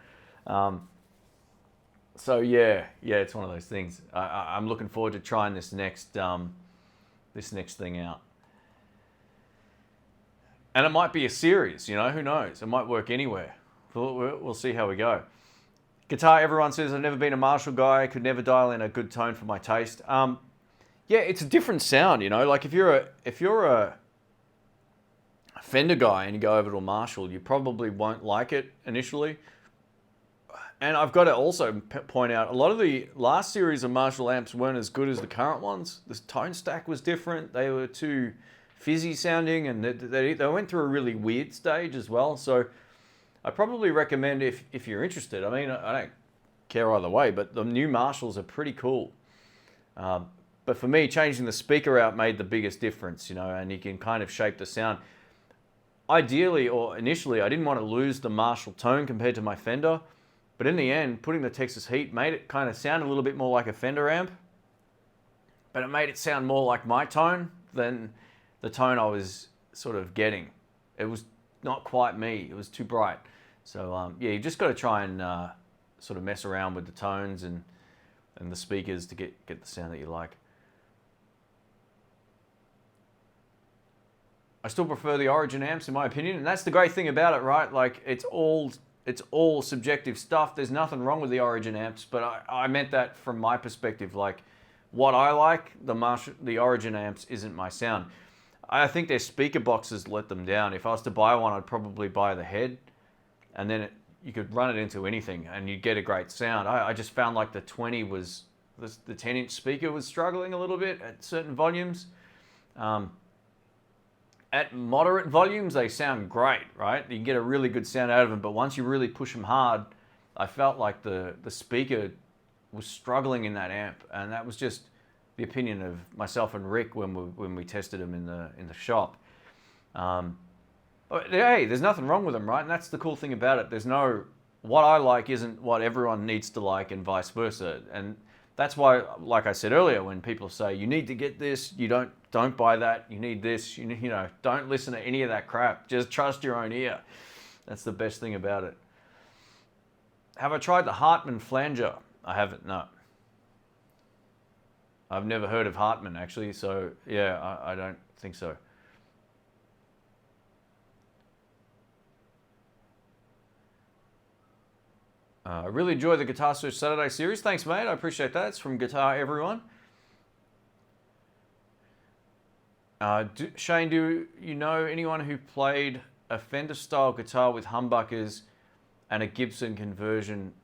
So yeah, it's one of those things. I'm looking forward to trying this next thing out. And it might be a series, you know, who knows? It might work anywhere. We'll see how we go. Guitar, everyone says, I've never been a Marshall guy, could never dial in a good tone for my taste. Yeah, it's a different sound, you know. Like if you're a Fender guy and you go over to a Marshall, you probably won't like it initially. And I've got to also point out, a lot of the last series of Marshall amps weren't as good as the current ones. The tone stack was different. They were too fizzy sounding, and they went through a really weird stage as well. So I probably recommend if you're interested. I mean, I don't care either way, but the new Marshalls are pretty cool. But for me, changing the speaker out made the biggest difference, you know, and you can kind of shape the sound. Ideally, or initially, I didn't want to lose the Marshall tone compared to my Fender. But in the end, putting the Texas Heat made it kind of sound a little bit more like a Fender amp. But it made it sound more like my tone than the tone I was sort of getting. It was not quite me. It was too bright. So yeah, you just got to try and sort of mess around with the tones and the speakers to get the sound that you like. I still prefer the Origin amps in my opinion, and that's the great thing about it, right? Like it's all subjective stuff. There's nothing wrong with the Origin amps, but I meant that from my perspective. Like what I like, the Origin amps isn't my sound. I think their speaker boxes let them down. If I was to buy one, I'd probably buy the head, and then you could run it into anything and you'd get a great sound. I just found like the 10-inch speaker was struggling a little bit at certain volumes. At moderate volumes, they sound great, right? You can get a really good sound out of them, but once you really push them hard, I felt like the speaker was struggling in that amp, and that was just the opinion of myself and Rick when we tested them in the shop. But hey, there's nothing wrong with them, right? And that's the cool thing about it. What I like isn't what everyone needs to like, and vice versa. And that's why, like I said earlier, when people say you need to get this, you don't buy that. You need this. You know, don't listen to any of that crap. Just trust your own ear. That's the best thing about it. Have I tried the Hartman flanger? I haven't. No. I've never heard of Hartman actually. So yeah, I don't think so. I really enjoy the Guitar Search Saturday series. Thanks, mate. I appreciate that. It's from Guitar Everyone. Shane, do you know anyone who played a Fender-style guitar with humbuckers and a Gibson conversion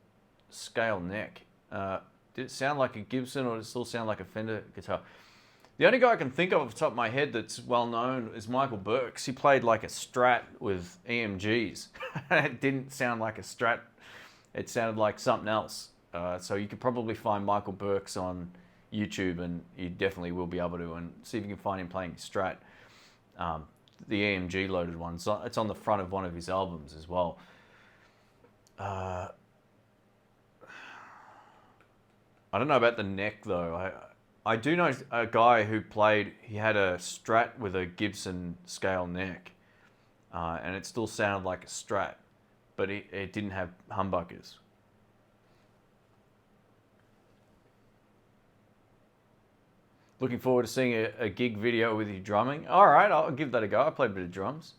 scale neck? Did it sound like a Gibson, or did it still sound like a Fender guitar? The only guy I can think of off the top of my head that's well known is Michael Burks. He played like a Strat with EMGs. It didn't sound like a Strat. It sounded like something else. So you could probably find Michael Burks on YouTube, and you definitely will be able to, and see if you can find him playing Strat. The EMG loaded one. So it's on the front of one of his albums as well. I don't know about the neck though. I do know a guy who he had a Strat with a Gibson scale neck, and it still sounded like a Strat, but it didn't have humbuckers. Looking forward to seeing a gig video with you drumming. All right, I'll give that a go. I played a bit of drums.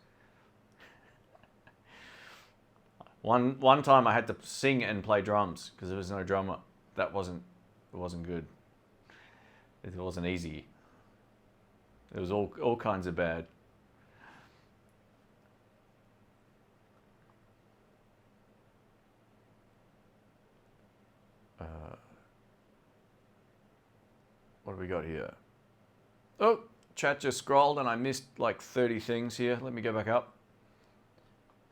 One time I had to sing and play drums because there was no drummer. It wasn't good. It wasn't easy. It was all kinds of bad. What have we got here? Oh, chat just scrolled and I missed like 30 things here. Let me go back up.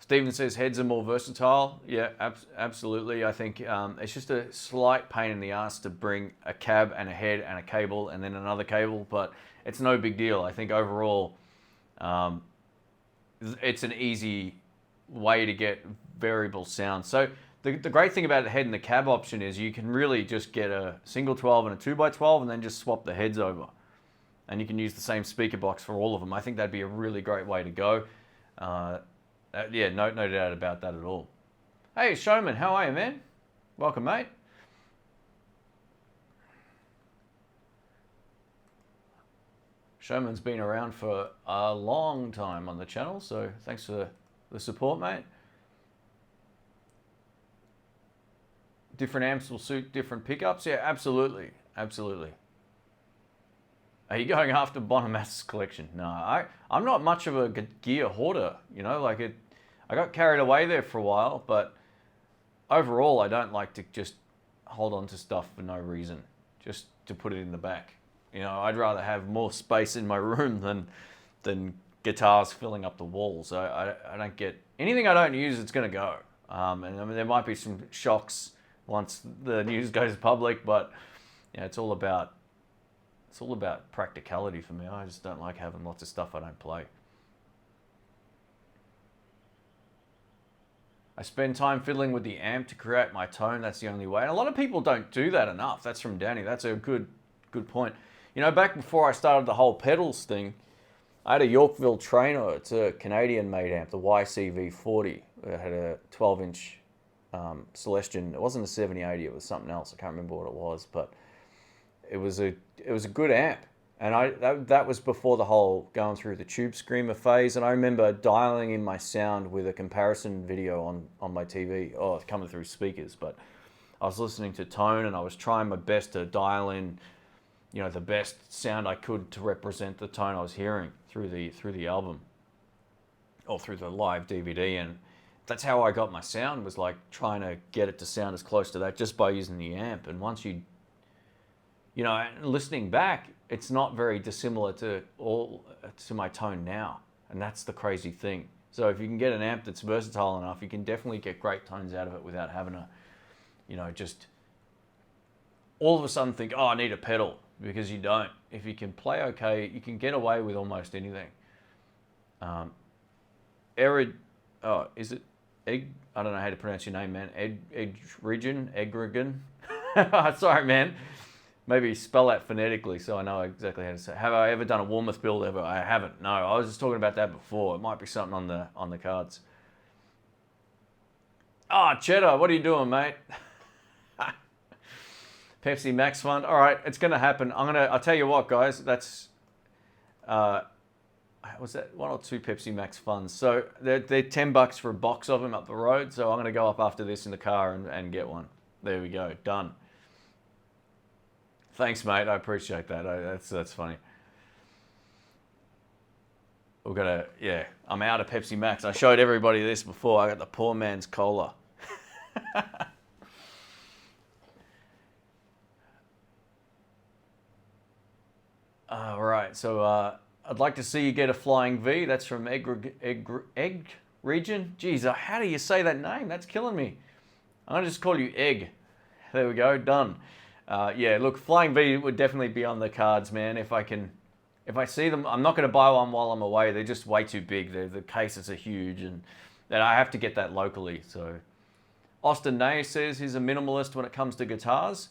Steven says heads are more versatile. Yeah, absolutely. I think it's just a slight pain in the ass to bring a cab and a head and a cable and then another cable, but it's no big deal. I think overall, it's an easy way to get variable sound. So the great thing about the head and the cab option is you can really just get a single 12 and a 2x12 and then just swap the heads over. And you can use the same speaker box for all of them. I think that'd be a really great way to go. Yeah, no doubt about that at all. Hey, Showman, how are you, man? Welcome, mate. Showman's been around for a long time on the channel, so thanks for the support, mate. Different amps will suit different pickups. Yeah, absolutely, absolutely. Are you going after Bonomass's collection? No, I'm not much of a gear hoarder, you know, like I got carried away there for a while, but overall I don't like to just hold on to stuff for no reason, just to put it in the back. You know, I'd rather have more space in my room than guitars filling up the walls. I don't get anything I don't use, it's gonna go. And I mean, there might be some shocks once the news goes public, but yeah, it's all about practicality for me. I just don't like having lots of stuff I don't play. I spend time fiddling with the amp to create my tone. That's the only way. And a lot of people don't do that enough. That's from Danny. That's a good point. You know, back before I started the whole pedals thing, I had a Yorkville Trainer. It's a Canadian-made amp, the YCV40. It had a 12-inch Celestion. It wasn't a 7080. It was something else. I can't remember what it was, but it was a good amp. And that was before the whole going through the Tube Screamer phase. And I remember dialing in my sound with a comparison video on my TV. Oh, it's coming through speakers, but I was listening to tone and I was trying my best to dial in, you know, the best sound I could to represent the tone I was hearing through the album or through the live DVD. And that's how I got my sound, was like trying to get it to sound as close to that just by using the amp. And once you know, listening back, it's not very dissimilar to my tone now, and that's the crazy thing. So if you can get an amp that's versatile enough, you can definitely get great tones out of it without having to, you know, just all of a sudden think, oh, I need a pedal, because you don't. If you can play okay, you can get away with almost anything. Is it Egg? I don't know how to pronounce your name, man. Egrigan. Sorry, man. Maybe spell that phonetically so I know exactly how to say it. Have I ever done a Warmouth build ever? I haven't. No, I was just talking about that before. It might be something on the cards. Oh, Cheddar, what are you doing, mate? Pepsi Max Fund. All right, it's going to happen. I'll tell you what, guys. That's was that 1 or 2 Pepsi Max funds? So they're $10 for a box of them up the road. So I'm going to go up after this in the car and get one. There we go. Done. Thanks, mate. I appreciate that. That's funny. We're gonna, yeah. I'm out of Pepsi Max. I showed everybody this before. I got the poor man's cola. All right. So I'd like to see you get a flying V. That's from Egg Region. Jeez, how do you say that name? That's killing me. I'm gonna just call you Egg. There we go. Done. Yeah, look, Flying V would definitely be on the cards, man. If I see them, I'm not going to buy one while I'm away. They're just way too big. The cases are huge, and I have to get that locally. So, Austin Nay says he's a minimalist when it comes to guitars.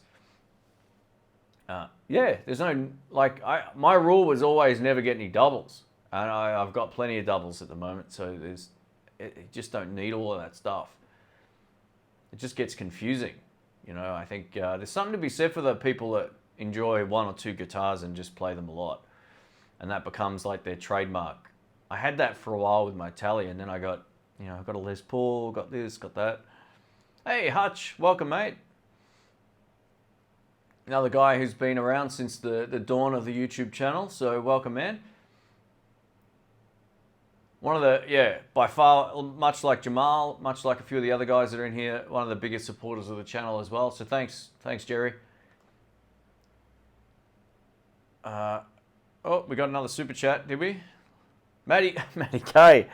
Yeah, there's no, like, my rule was always never get any doubles. And I've got plenty of doubles at the moment, so you just don't need all of that stuff. It just gets confusing. You know, I think there's something to be said for the people that enjoy 1 or 2 guitars and just play them a lot. And that becomes like their trademark. I had that for a while with my Tally, and then I got a Les Paul, got this, got that. Hey, Hutch, welcome, mate. Another guy who's been around since the dawn of the YouTube channel, so welcome, man. One of the, yeah, by far, much like Jamal, much like a few of the other guys that are in here, one of the biggest supporters of the channel as well. So thanks, Jerry. Oh, we got another super chat, did we? Matty K.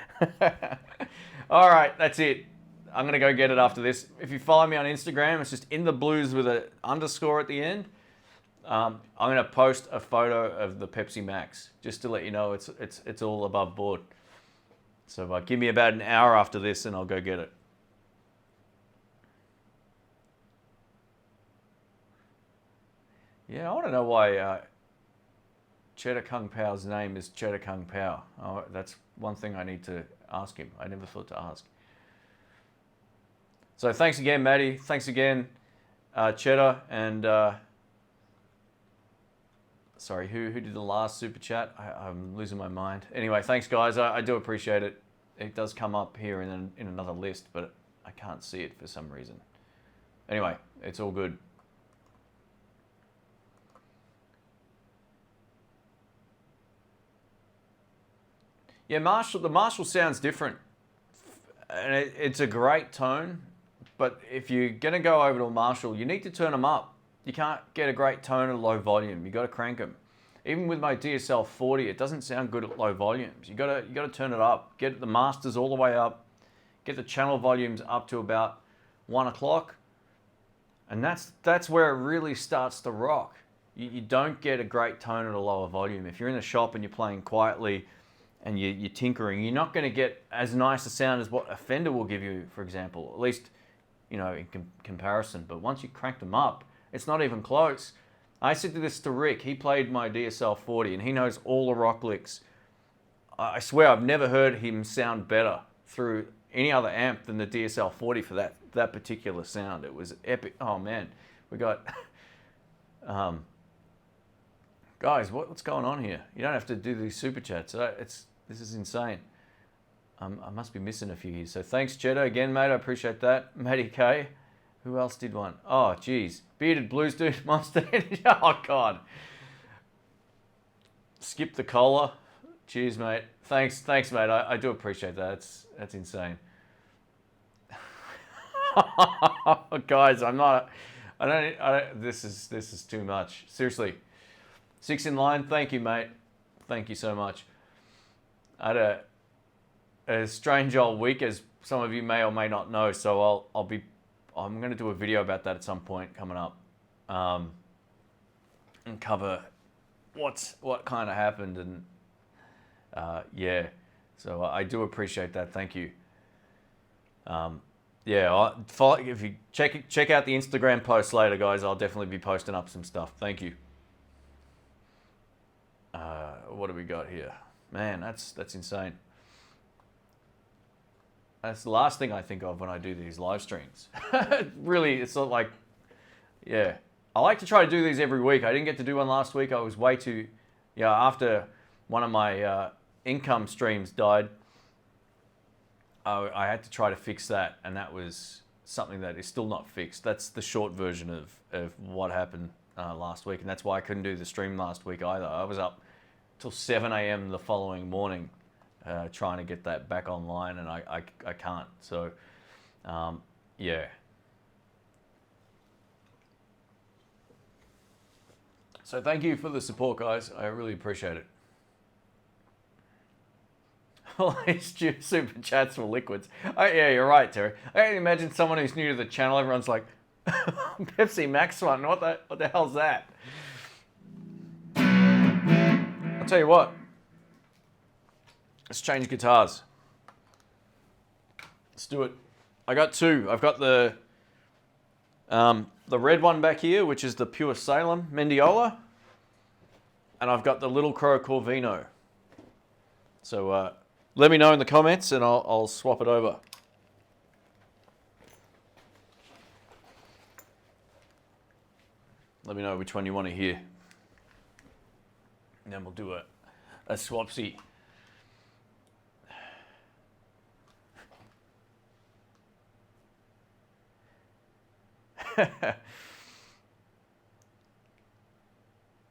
All right, that's it. I'm going to go get it after this. If you follow me on Instagram, it's just INTHEBLUES with an underscore at the end. I'm going to post a photo of the Pepsi Max just to let you know it's all above board. So give me about an hour after this and I'll go get it. Yeah, I want to know why Cheddar Kung Pao's name is Cheddar Kung Pao. Oh, that's one thing I need to ask him. I never thought to ask. So thanks again, Maddie. Thanks again, Cheddar. And sorry, who did the last super chat? I'm losing my mind. Anyway, thanks, guys. I do appreciate it. It does come up here in another list, but I can't see it for some reason. Anyway, it's all good. Yeah, the Marshall sounds different. And it's a great tone, but if you're going to go over to a Marshall, you need to turn them up. You can't get a great tone at low volume. You got to crank them. Even with my DSL 40, it doesn't sound good at low volumes. You got to turn it up. Get the masters all the way up. Get the channel volumes up to about 1 o'clock. And that's where it really starts to rock. You don't get a great tone at a lower volume. If you're in the shop and you're playing quietly and you're tinkering, you're not going to get as nice a sound as what a Fender will give you, for example, at least, you know, in comparison. But once you crank them up, it's not even close. I said this to Rick. He played my DSL 40 and he knows all the rock licks. I swear I've never heard him sound better through any other amp than the DSL 40 for that particular sound. It was epic. Oh man, we got guys, what's going on here? You don't have to do these super chats. This is insane. I must be missing a few here. So thanks, Cheddar, again, mate. I appreciate that. Matty K. Who else did one? Oh, geez. Bearded Blues Dude, Monster. Oh, God. Skip the collar. Cheers, mate. Thanks, mate. I do appreciate that. That's insane. Guys, this is too much. Seriously. 6 in line. Thank you, mate. Thank you so much. I had a strange old week, as some of you may or may not know. So I'm going to do a video about that at some point coming up, and cover what kind of happened, and yeah. So I do appreciate that. Thank you. Yeah, if you check out the Instagram post later, guys, I'll definitely be posting up some stuff. Thank you. What do we got here? Man, that's insane. That's the last thing I think of when I do these live streams. Really, it's not like, yeah. I like to try to do these every week. I didn't get to do one last week. I was way too, after one of my income streams died, I had to try to fix that, and that was something that is still not fixed. That's the short version of what happened last week, and that's why I couldn't do the stream last week either. I was up till 7 a.m. the following morning trying to get that back online, and I can't. So, yeah. So thank you for the support, guys. I really appreciate it. All these super chats for liquids. Oh, yeah, you're right, Terry. I can imagine someone who's new to the channel, everyone's like, Pepsi Max one, what the hell's that? I'll tell you what. Let's change guitars. Let's do it. I got two. I've got the red one back here, which is the Pure Salem Mendiola, and I've got the Little Crow Corvino. So let me know in the comments, and I'll swap it over. Let me know which one you want to hear, and then we'll do a swapsy.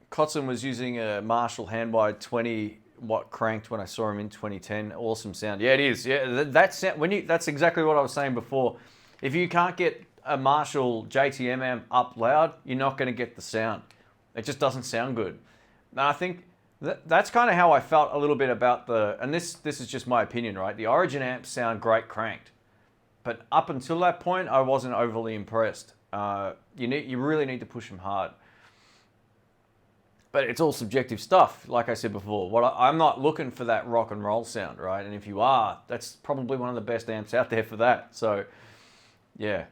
Kotzen was using a Marshall hand-wired 20-watt cranked when I saw him in 2010. Awesome sound. Yeah, it is. Yeah, that's exactly what I was saying before. If you can't get a Marshall JTM amp up loud, you're not going to get the sound. It just doesn't sound good. And I think That's kind of how I felt a little bit about and this is just my opinion, right? The Origin amps sound great cranked, but up until that point, I wasn't overly impressed. You really need to push them hard. But it's all subjective stuff, like I said before. I'm not looking for that rock and roll sound, right? And if you are, that's probably one of the best amps out there for that. So, yeah.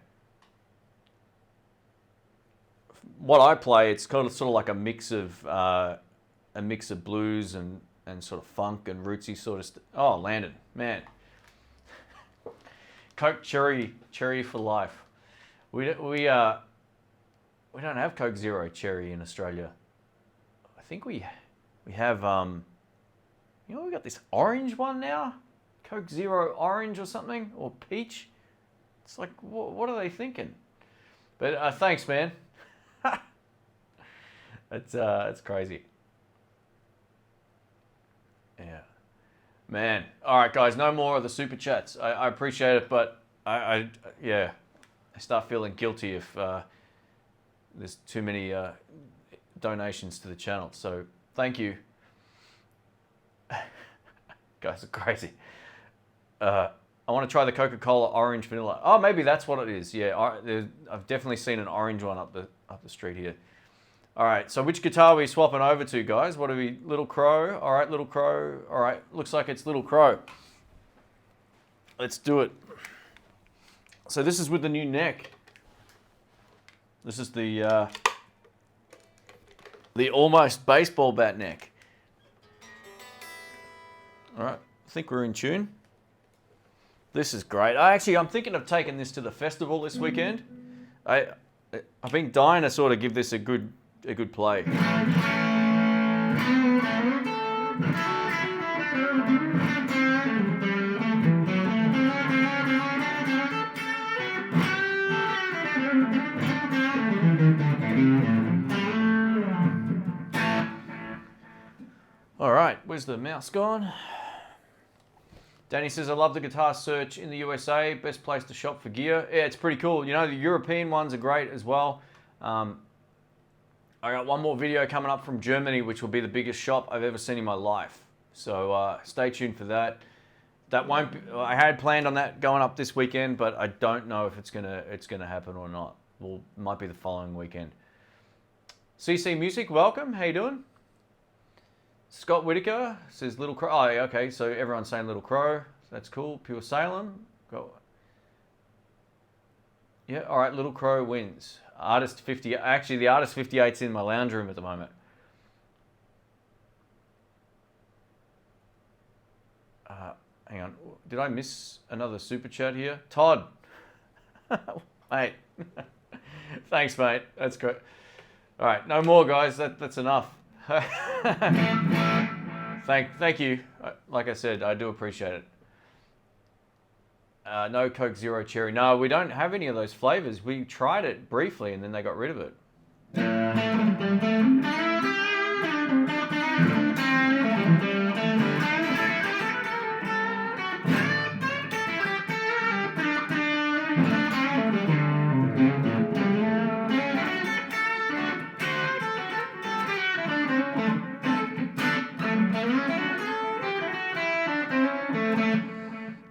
What I play, it's kind of sort of like a mix of blues and sort of funk and rootsy sort of stuff. Oh, Landon, man. Coke cherry for life. We don't have Coke Zero cherry in Australia. I think we have we got this orange one now, Coke Zero orange or something, or peach. It's like what are they thinking? But thanks, man. It's crazy. Yeah, man. All right, guys. No more of the super chats. I appreciate it, but I start feeling guilty if there's too many donations to the channel. So thank you. Guys are crazy. I want to try the Coca-Cola orange vanilla. Oh, maybe that's what it is. Yeah, I've definitely seen an orange one up the street here. All right, so which guitar are we swapping over to, guys? What are we? Little Crow. All right, Little Crow. All right, looks like it's Little Crow. Let's do it. So this is with the new neck. This is the almost baseball bat neck. All right, I think we're in tune. This is great. I'm thinking of taking this to the festival this weekend. I've been dying to sort of give this a good play. All right, where's the mouse gone? Danny says, I love the Guitar Search in the USA. Best place to shop for gear. Yeah, it's pretty cool. You know, the European ones are great as well. I got one more video coming up from Germany, which will be the biggest shop I've ever seen in my life. So stay tuned for that. That won't be, I had planned on that going up this weekend, but I don't know if it's gonna happen or not. Well, it might be the following weekend. CC Music, welcome. How you doing? Scott Whitaker says Little Crow. Oh, okay, so everyone's saying Little Crow. That's cool. Pure Salem. Go. Yeah, all right, Little Crow wins. Artist 50. Actually, the Artist 58's in my lounge room at the moment. Hang on. Did I miss another super chat here? Todd. Mate. Thanks, mate. That's great. All right, no more, guys. That's enough. Thank you. Like I said, I do appreciate it. No Coke Zero Cherry. No, we don't have any of those flavors. We tried it briefly and then they got rid of it.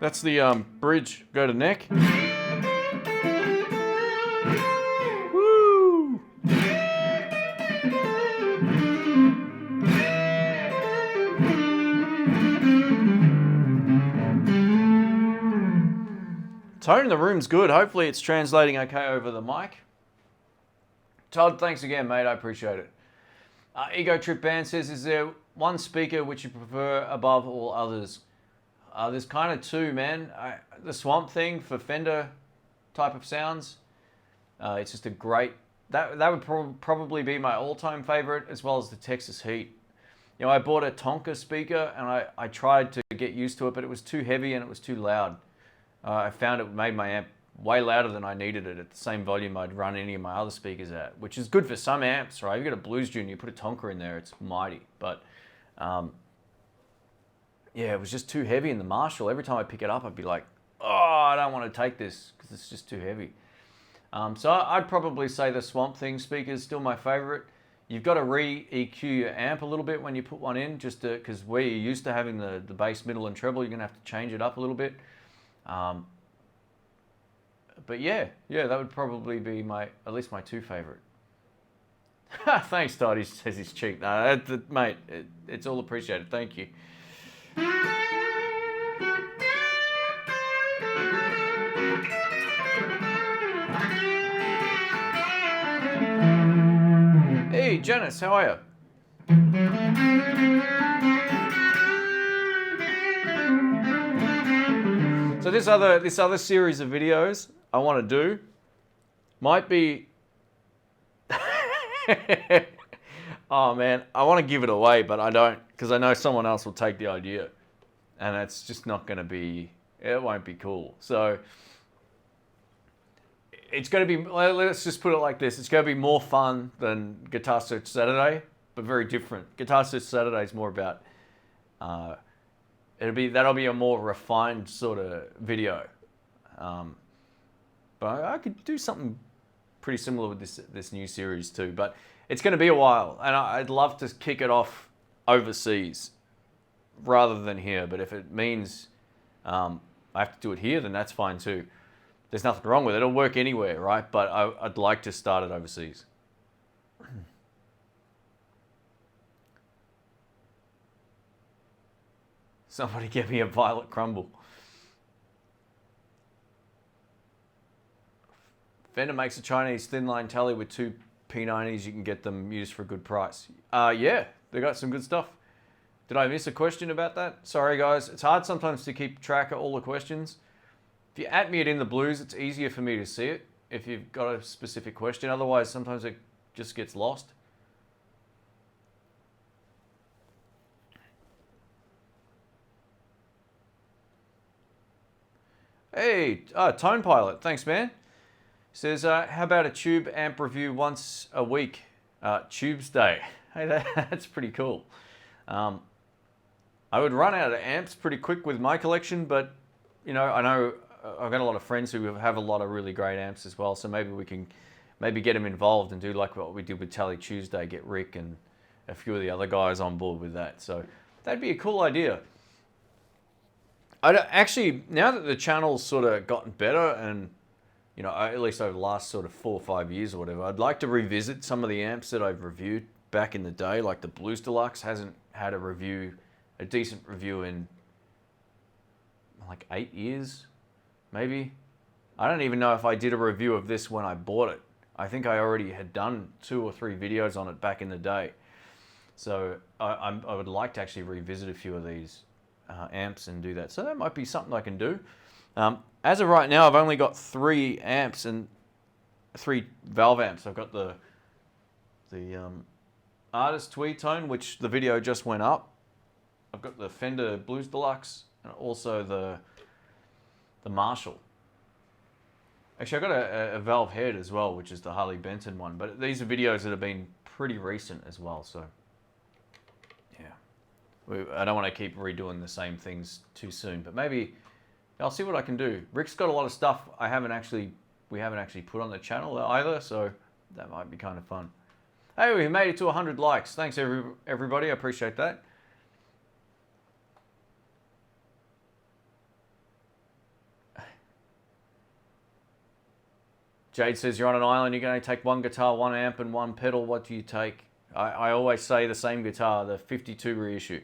That's the bridge, go to neck. Woo! Tone in the room's good. Hopefully it's translating okay over the mic. Todd, thanks again, mate. I appreciate it. Ego Trip Band says, is there one speaker which you prefer above all others? There's kind of two, man. The Swamp Thing for Fender type of sounds. It's just a great... That would probably be my all-time favorite, as well as the Texas Heat. You know, I bought a Tonka speaker, and I tried to get used to it, but it was too heavy and it was too loud. I found it made my amp way louder than I needed it at the same volume I'd run any of my other speakers at, which is good for some amps, right? You've got a Blues Junior, you put a Tonka in there, it's mighty. But... yeah, it was just too heavy in the Marshall. Every time I pick it up, I'd be like, oh, I don't want to take this because it's just too heavy. So I'd probably say the Swamp Thing speaker is still my favorite. you've got to re-EQ your amp a little bit when you put one in, just because where you're used to having the bass, middle, and treble, you're going to have to change it up a little bit. But yeah, that would probably be at least my two favorite. Thanks, Todd. He says he's cheap. No, mate, it's all appreciated. Thank you. Hey, Janice, how are you? So this other series of videos I want to do might be. Oh man, I want to give it away, but I don't, because I know someone else will take the idea, and it's just not going to be. It won't be cool. So it's going to be. Let's just put it like this: it's going to be more fun than Guitar Search Saturday, but very different. Guitar Search Saturday is more about. That'll be a more refined sort of video, but I could do something pretty similar with this new series too. But it's going to be a while, and I'd love to kick it off overseas rather than here. But if it means I have to do it here, then that's fine too. There's nothing wrong with it. It'll work anywhere, right? But I'd like to start it overseas. Somebody give me a Violet Crumble. Fender makes a Chinese thin line tally with two P90s. You can get them used for a good price. Yeah, they got some good stuff. Did I miss a question about that? Sorry, guys. It's hard sometimes to keep track of all the questions. If you at me at In the Blues, it's easier for me to see it if you've got a specific question. Otherwise, sometimes it just gets lost. Hey, Tone Pilot, thanks, man. Says, how about a tube amp review once a week? Tubes Day. Hey, that's pretty cool. I would run out of amps pretty quick with my collection, but you know, I know I've got a lot of friends who have a lot of really great amps as well, so maybe we can get them involved and do like what we did with Tally Tuesday, get Rick and a few of the other guys on board with that. So that'd be a cool idea. Actually, now that the channel's sort of gotten better and, you know, at least over the last sort of 4 or 5 years or whatever, I'd like to revisit some of the amps that I've reviewed back in the day, like the Blues Deluxe hasn't had a decent review in like 8 years, maybe. I don't even know if I did a review of this when I bought it. I think I already had done 2 or 3 videos on it back in the day. So I would like to actually revisit a few of these amps and do that. So that might be something I can do. As of right now, I've only got 3 amps and 3 valve amps. I've got the Artist Tweed Tone, which the video just went up. I've got the Fender Blues Deluxe and also the Marshall. Actually, I've got a valve head as well, which is the Harley Benton one. But these are videos that have been pretty recent as well. So yeah, I don't want to keep redoing the same things too soon. But maybe I'll see what I can do. Rick's got a lot of stuff we haven't actually put on the channel either. So that might be kind of fun. Hey, we made it to 100 likes. Thanks everybody. I appreciate that. Jade says, you're on an island, you're going to take 1 guitar, 1 amp, and 1 pedal. What do you take? I always say the same guitar, the 52 reissue.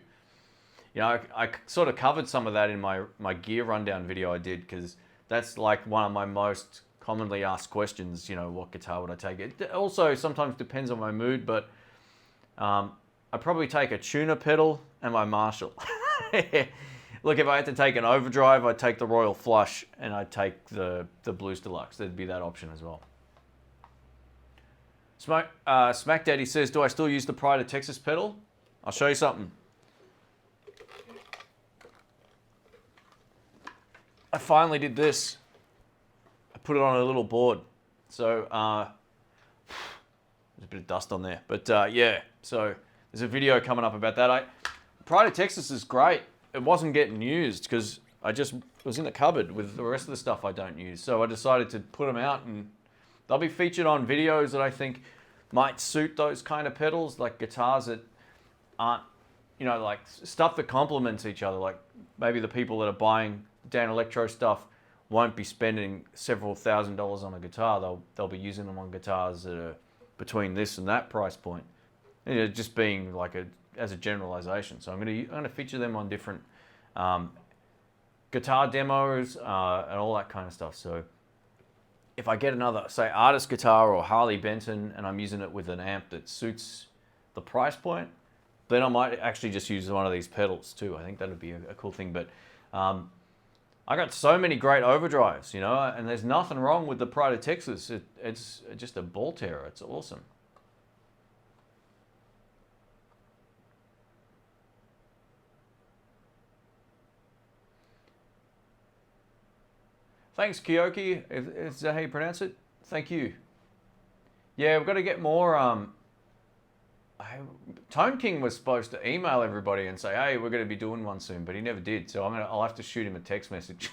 You know, I sort of covered some of that in my gear rundown video I did, because that's like one of my most commonly asked questions, you know, what guitar would I take? It also sometimes depends on my mood, but I'd probably take a tuner pedal and my Marshall. Look, if I had to take an overdrive, I'd take the Royal Flush and I'd take the Blues Deluxe. There'd be that option as well. Smack Daddy says, do I still use the Pride of Texas pedal? I'll show you something. I finally did this. I put it on a little board. So, there's a bit of dust on there. But yeah, so there's a video coming up about that. Pride of Texas is great. It wasn't getting used because it was in the cupboard with the rest of the stuff I don't use. So I decided to put them out, and they'll be featured on videos that I think might suit those kind of pedals, like guitars that aren't, like stuff that complements each other. Like maybe the people that are buying Dan Electro stuff won't be spending several $1,000s on a guitar. They'll be using them on guitars that are between this and that price point. Just being like as a generalization. So I'm gonna feature them on different guitar demos and all that kind of stuff. So if I get another, say, artist guitar or Harley Benton, and I'm using it with an amp that suits the price point, then I might actually just use one of these pedals too. I think that would be a cool thing. But I got so many great overdrives, and there's nothing wrong with the Pride of Texas. It's just a ball terror. It's awesome. Thanks, Kyoki. Is that how you pronounce it? Thank you. Yeah, we've got to get more. Tone King was supposed to email everybody and say, "Hey, we're going to be doing one soon," but he never did. So I'll have to shoot him a text message.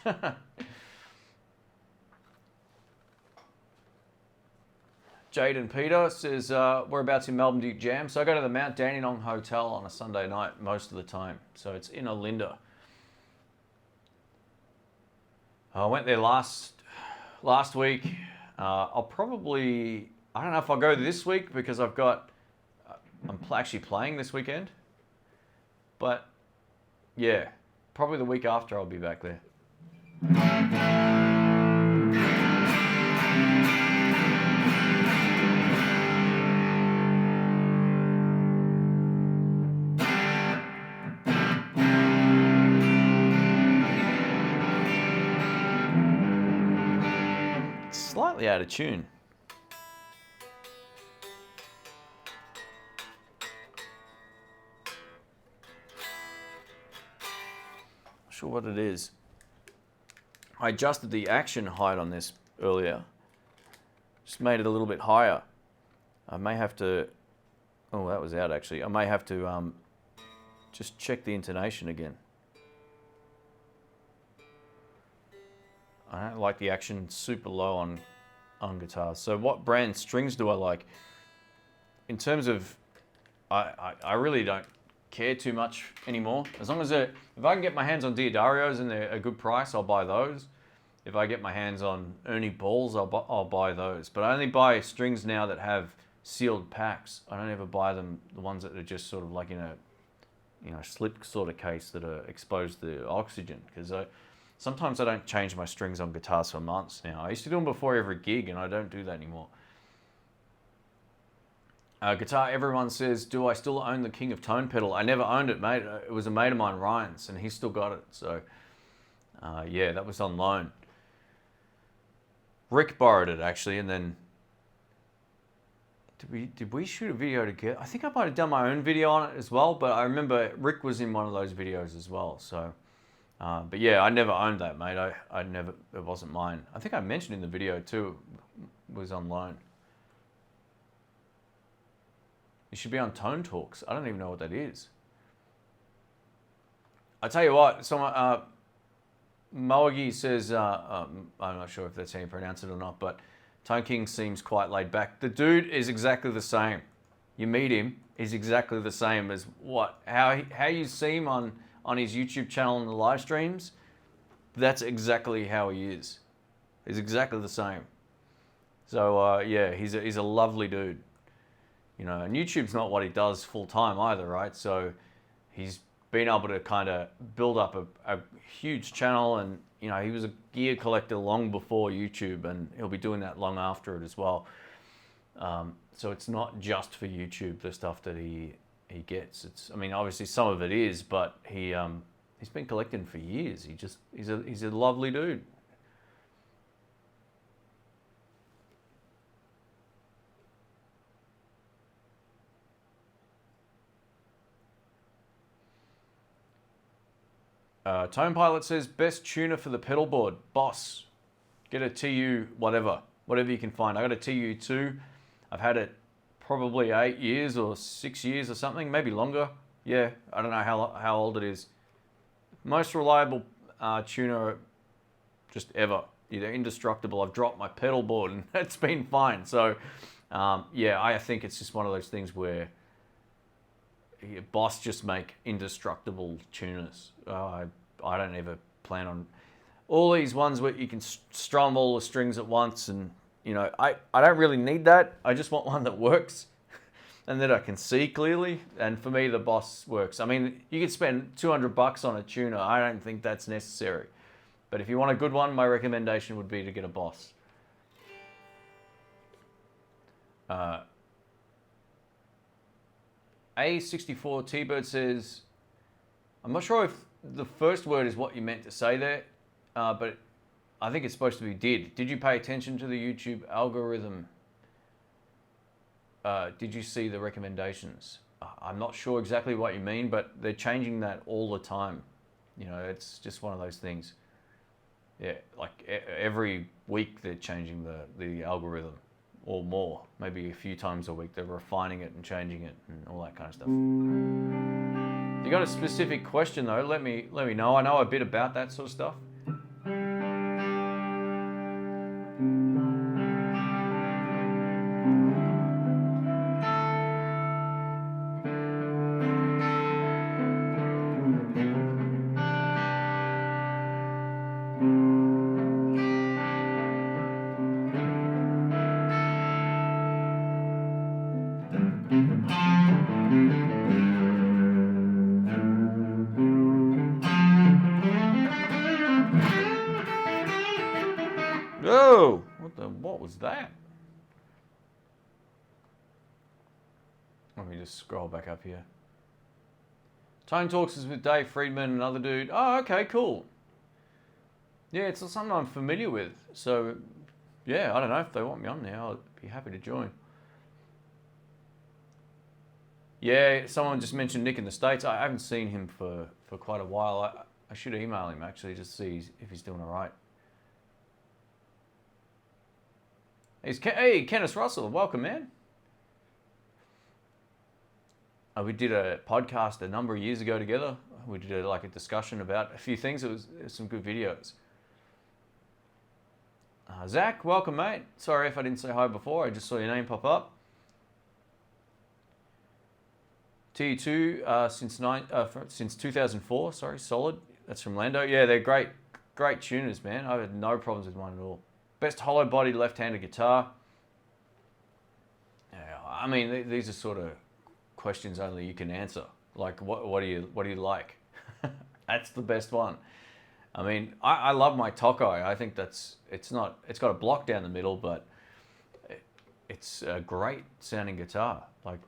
Jaden Peter says, whereabouts in Melbourne do you jam? So I go to the Mount Dandenong Hotel on a Sunday night most of the time. So it's in Olinda. I went there last week. I don't know if I'll go this week because I'm actually playing this weekend. But yeah, probably the week after I'll be back there. Slightly out of tune. Not sure what it is. I adjusted the action height on this earlier. Just made it a little bit higher. I may have to... Oh, that was out actually. I may have to just check the intonation again. I don't like the action super low on guitars. So what brand strings do I like? In terms of, I really don't care too much anymore. As long as if I can get my hands on Diodarios and they're a good price, I'll buy those. If I get my hands on Ernie Balls, I'll buy those. But I only buy strings now that have sealed packs. I don't ever buy the ones that are just sort of like in a slip sort of case that are exposed to oxygen, because sometimes I don't change my strings on guitars for months now. I used to do them before every gig, and I don't do that anymore. Guitar, everyone says, do I still own the King of Tone pedal? I never owned it, mate. It was a mate of mine, Ryan's, and he still got it. So, yeah, that was on loan. Rick borrowed it, actually, and then... Did we shoot a video together? I think I might have done my own video on it as well, but I remember Rick was in one of those videos as well, so... but yeah, I never owned that, mate. It wasn't mine. I think I mentioned in the video too, it was on loan. You should be on Tone Talks. I don't even know what that is. I tell you what, someone, Moagi says, I'm not sure if that's how you pronounce it or not, but Tone King seems quite laid back. The dude is exactly the same. You meet him, he's exactly the same as how you see him on his YouTube channel and the live streams. That's exactly how he is. He's exactly the same. So yeah, he's a lovely dude. And YouTube's not what he does full time either, right? So he's been able to kind of build up a huge channel, and he was a gear collector long before YouTube, and he'll be doing that long after it as well. So it's not just for YouTube, the stuff that he gets. Obviously some of it is, but he's been collecting for years. He's a lovely dude. Tone Pilot says, best tuner for the pedal board, Boss. Get a TU whatever you can find. I got a TU2. I've had it probably 8 years or 6 years or something, maybe longer. Yeah, I don't know how old it is. Most reliable tuner just ever. They're indestructible. I've dropped my pedal board and it's been fine. So Yeah, I think it's just one of those things where Boss just make indestructible tuners. I don't ever plan on all these ones where you can strum all the strings at once, and I don't really need that. I just want one that works and that I can see clearly. And for me, the Boss works. I mean, you could spend $200 on a tuner. I don't think that's necessary. But if you want a good one, my recommendation would be to get a Boss. A64 T-Bird says, I'm not sure if the first word is what you meant to say there, but I think it's supposed to be did. Did you pay attention to the YouTube algorithm? Did you see the recommendations? I'm not sure exactly what you mean, but they're changing that all the time. It's just one of those things. Yeah, like every week they're changing the algorithm, or more. Maybe a few times a week they're refining it and changing it and all that kind of stuff. If you got a specific question though, let me know. I know a bit about that sort of stuff. Oh, what was that? Let me just scroll back up here. Tone Talks is with Dave Friedman, another dude. Oh, okay, cool. Yeah, it's something I'm familiar with. So, yeah, I don't know if they want me on now. I'd be happy to join. Yeah, someone just mentioned Nick in the States. I haven't seen him for quite a while. I should email him, actually, just to see if he's doing all right. Hey, Kenneth Russell, welcome, man. We did a podcast a number of years ago together. We did a discussion about a few things. It was some good videos. Zach, welcome, mate. Sorry if I didn't say hi before. I just saw your name pop up. T2 since 2004. Sorry, solid. That's from Lando. Yeah, they're great tuners, man. I've had no problems with mine at all. Best hollow body left-handed guitar. Yeah, I mean, these are sort of questions only you can answer. Like, what do you like? That's the best one. I mean, I love my Tokai. I think it's got a block down the middle, but it's a great sounding guitar. Like,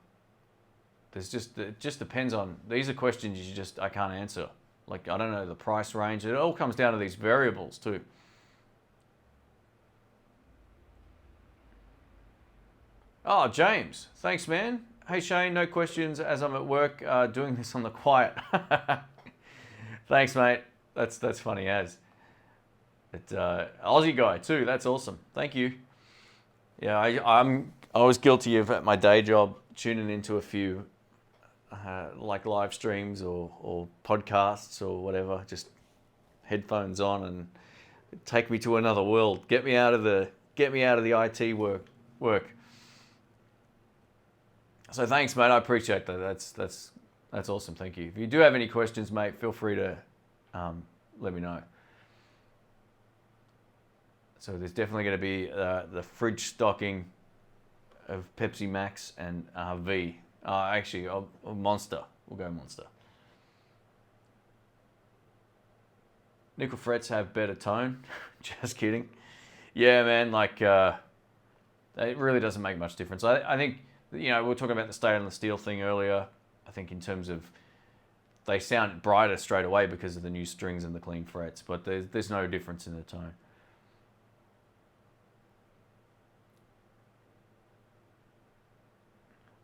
it just depends on. These are questions I can't answer. Like, I don't know the price range. It all comes down to these variables too. Oh, James. Thanks, man. Hey, Shane, no questions as I'm at work doing this on the quiet. Thanks, mate. That's funny as. Aussie guy, too. That's awesome. Thank you. Yeah, I was guilty of, at my day job, tuning into a few live streams or podcasts or whatever, just headphones on and take me to another world. Get me out of the IT work. So thanks, mate. I appreciate that. That's awesome. Thank you. If you do have any questions, mate, feel free to let me know. So there's definitely going to be the fridge stocking of Pepsi Max and V. Actually, Monster. We'll go Monster. Nickel frets have better tone. Just kidding. Yeah, man. It really doesn't make much difference. I think. We were talking about the state on the steel thing earlier. I think in terms of they sound brighter straight away because of the new strings and the clean frets, but there's no difference in the tone.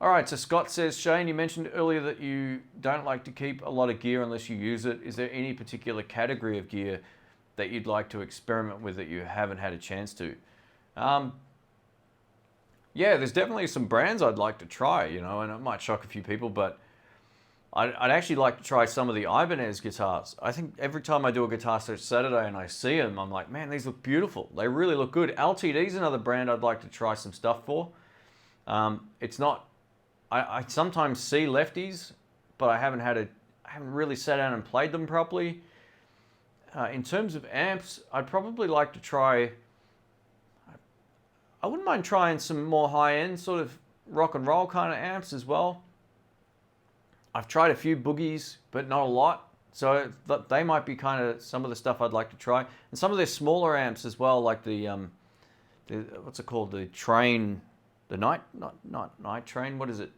All right, so Scott says, Shane, you mentioned earlier that you don't like to keep a lot of gear unless you use it. Is there any particular category of gear that you'd like to experiment with that you haven't had a chance to? Yeah, there's definitely some brands I'd like to try, and it might shock a few people, but I'd actually like to try some of the Ibanez guitars. I think every time I do a Guitar Search Saturday and I see them, I'm like, man, these look beautiful. They really look good. LTD's another brand I'd like to try some stuff for. It's not. I sometimes see lefties, but I haven't really sat down and played them properly. In terms of amps, I'd probably like to try. I wouldn't mind trying some more high-end sort of rock and roll kind of amps as well. I've tried a few boogies, but not a lot. So they might be kind of some of the stuff I'd like to try. And some of their smaller amps as well, like the what's it called? The train, the night train. What is it?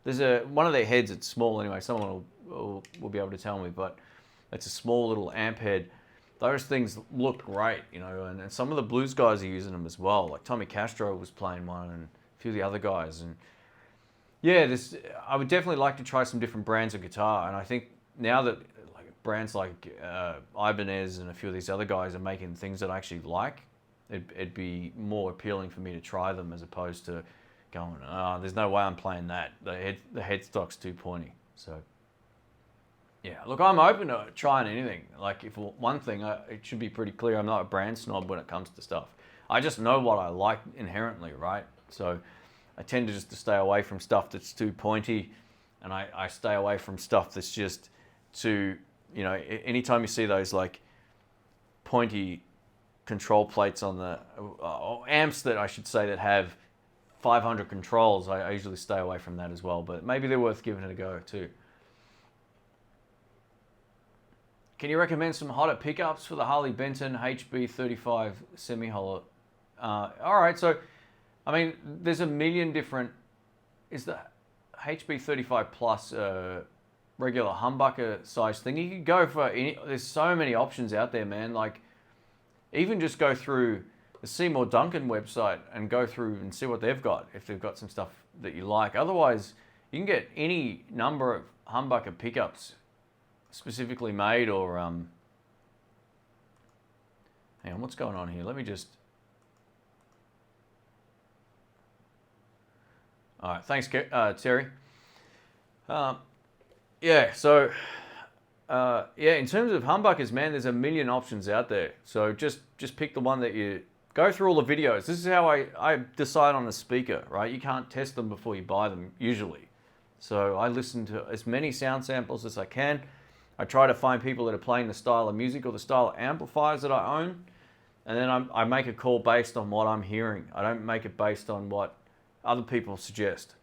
There's one of their heads. It's small anyway. Someone will be able to tell me, but it's a small little amp head. Those things look great, you know, and some of the blues guys are using them as well. Like Tommy Castro was playing one, and a few of the other guys. And yeah, I would definitely like to try some different brands of guitar. And I think now that brands like Ibanez and a few of these other guys are making things that I actually like, it'd be more appealing for me to try them as opposed to going, there's no way I'm playing that. The headstock's too pointy. So yeah, look, I'm open to trying anything. Like, if one thing, it should be pretty clear, I'm not a brand snob when it comes to stuff. I just know what I like inherently, right? So I tend to just to stay away from stuff that's too pointy, and I stay away from stuff that's just too, you know, anytime you see those like pointy control plates on the amps that I should say that have 500 controls, I usually stay away from that as well. But maybe they're worth giving it a go too. Can you recommend some hotter pickups for the Harley Benton HB35 semi-hollow? All right, so I mean, there's a million different. Is the HB35 plus regular humbucker size thing? You could go for any. There's so many options out there, man. Like, even just go through the Seymour Duncan website and go through and see what they've got, if they've got some stuff that you like. Otherwise, you can get any number of humbucker pickups specifically made, or hang on, what's going on here? Let me just. All right, thanks, Terry. Yeah, so yeah, in terms of humbuckers, man, there's a million options out there. So just pick the one that you go through all the videos. This is how I decide on a speaker, right? You can't test them before you buy them usually. So I listen to as many sound samples as I can. I try to find people that are playing the style of music or the style of amplifiers that I own, and then I make a call based on what I'm hearing. I don't make it based on what other people suggest.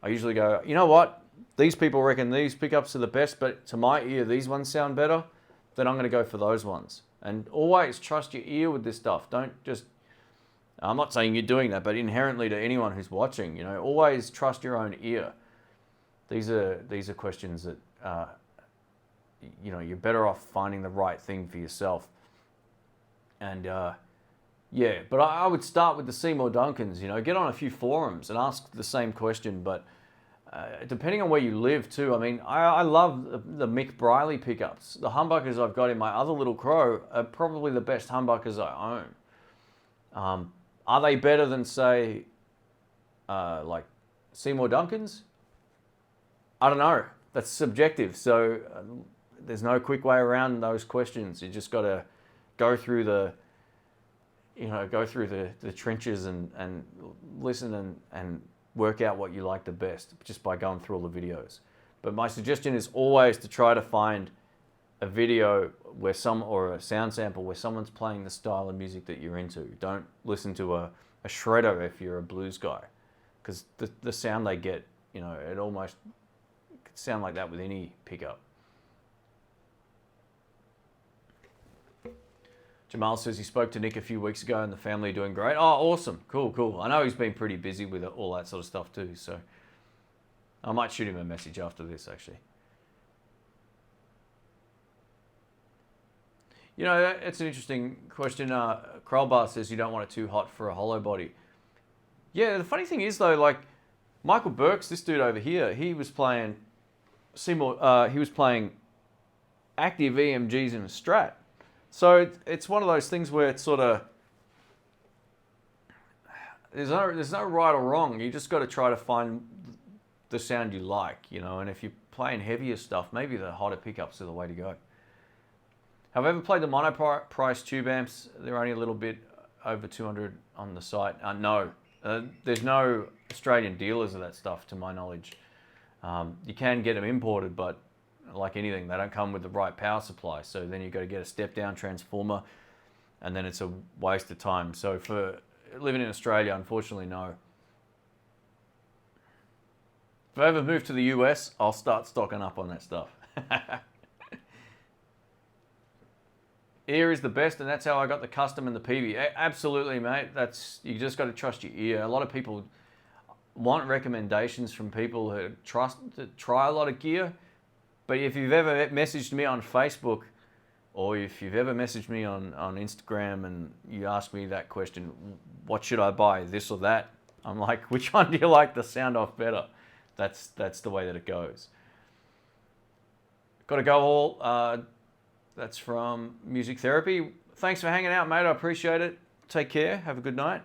I usually go, you know what? These people reckon these pickups are the best, but to my ear, these ones sound better. Then I'm going to go for those ones. And always trust your ear with this stuff. Don't just, I'm not saying you're doing that, but inherently to anyone who's watching, you know, always trust your own ear. These are questions that, you know, you're better off finding the right thing for yourself. And yeah, but I would start with the Seymour Duncans, you know, get on a few forums and ask the same question. But depending on where you live too, I mean, I love the Mick Briley pickups. The humbuckers I've got in my other little Crow are probably the best humbuckers I own. Are they better than, say, like Seymour Duncans? I don't know. That's subjective. So there's no quick way around those questions. You just got to go through the, you know, go through the trenches and listen and work out what you like the best just by going through all the videos. But my suggestion is always to try to find a video where or a sound sample where someone's playing the style of music that you're into. Don't listen to a shredder if you're a blues guy, because the sound they get, you know, it almost could sound like that with any pickup. Jamal says he spoke to Nick a few weeks ago and the family are doing great. Oh, awesome. Cool. I know he's been pretty busy with all that sort of stuff too, so I might shoot him a message after this, actually. You know, it's an interesting question. Krolbar says you don't want it too hot for a hollow body. Yeah, the funny thing is though, like Michael Burks, this dude over here, he was playing Seymour, he was playing active EMGs in a Strat. So it's one of those things where it's sort of, there's no right or wrong. You just got to try to find the sound you like, you know. And if you're playing heavier stuff, maybe the hotter pickups are the way to go. Have I ever played the mono price tube amps? They're only a little bit over 200 on the site. No, There's no Australian dealers of that stuff, to my knowledge. You can get them imported, but like anything, they don't come with the right power supply. So then you've got to get a step-down transformer, and then it's a waste of time. So for living in Australia, unfortunately, no. If I ever move to the US, I'll start stocking up on that stuff. Ear is the best, and that's how I got the custom and the PB. Absolutely, mate. You just got to trust your ear. A lot of people want recommendations from people who try a lot of gear. But if you've ever messaged me on Facebook, or if you've ever messaged me on Instagram and you ask me that question, what should I buy, this or that? I'm like, which one do you like the sound of better? That's the way that it goes. Got to go all. That's from Music Therapy. Thanks for hanging out, mate. I appreciate it. Take care. Have a good night.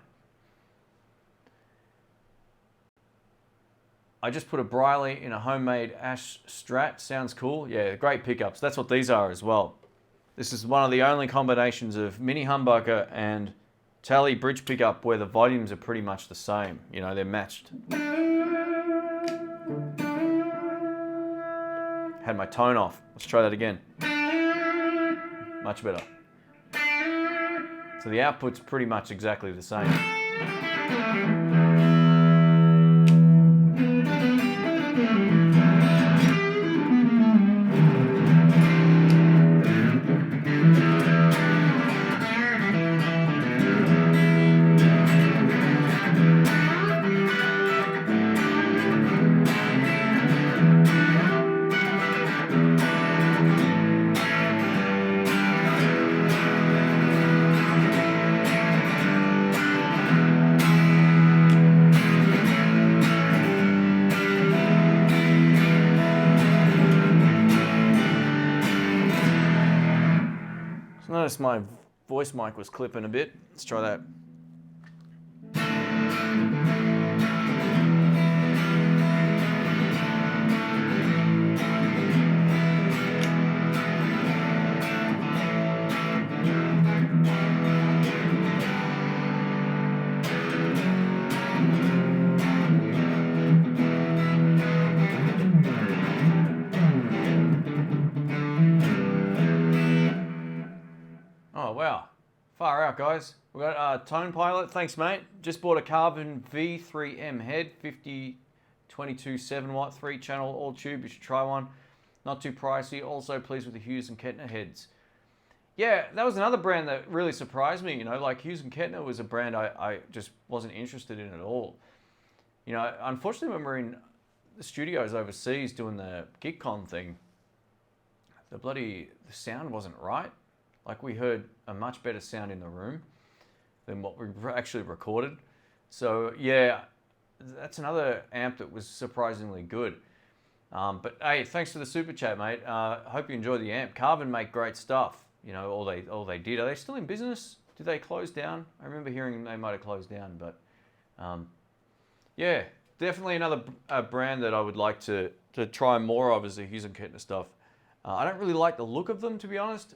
I just put a Briley in a homemade Ash Strat. Sounds cool. Yeah, great pickups. That's what these are as well. This is one of the only combinations of mini humbucker and Tally bridge pickup where the volumes are pretty much the same. You know, they're matched. Had my tone off. Let's try that again. Much better. So the output's pretty much exactly the same. Notice my voice mic was clipping a bit. Let's try that. Oh, wow. Far out, guys. We've got Tone Pilot. Thanks, mate. Just bought a Carbon V3M head, 50, 22, 7 watt, 3 channel, all tube. You should try one. Not too pricey. Also pleased with the Hughes and Kettner heads. Yeah, that was another brand that really surprised me. You know, like Hughes and Kettner was a brand I just wasn't interested in at all. You know, unfortunately, when we're in the studios overseas doing the GigCon thing, the sound wasn't right. Like, we heard a much better sound in the room than what we actually recorded. So yeah, that's another amp that was surprisingly good. But hey, thanks for the super chat, mate. Hope you enjoy the amp. Carbon make great stuff. You know, all they did. Are they still in business? Did they close down? I remember hearing they might have closed down, but yeah, definitely another brand that I would like to try more of is the Hughes and Kettner stuff. I don't really like the look of them, to be honest.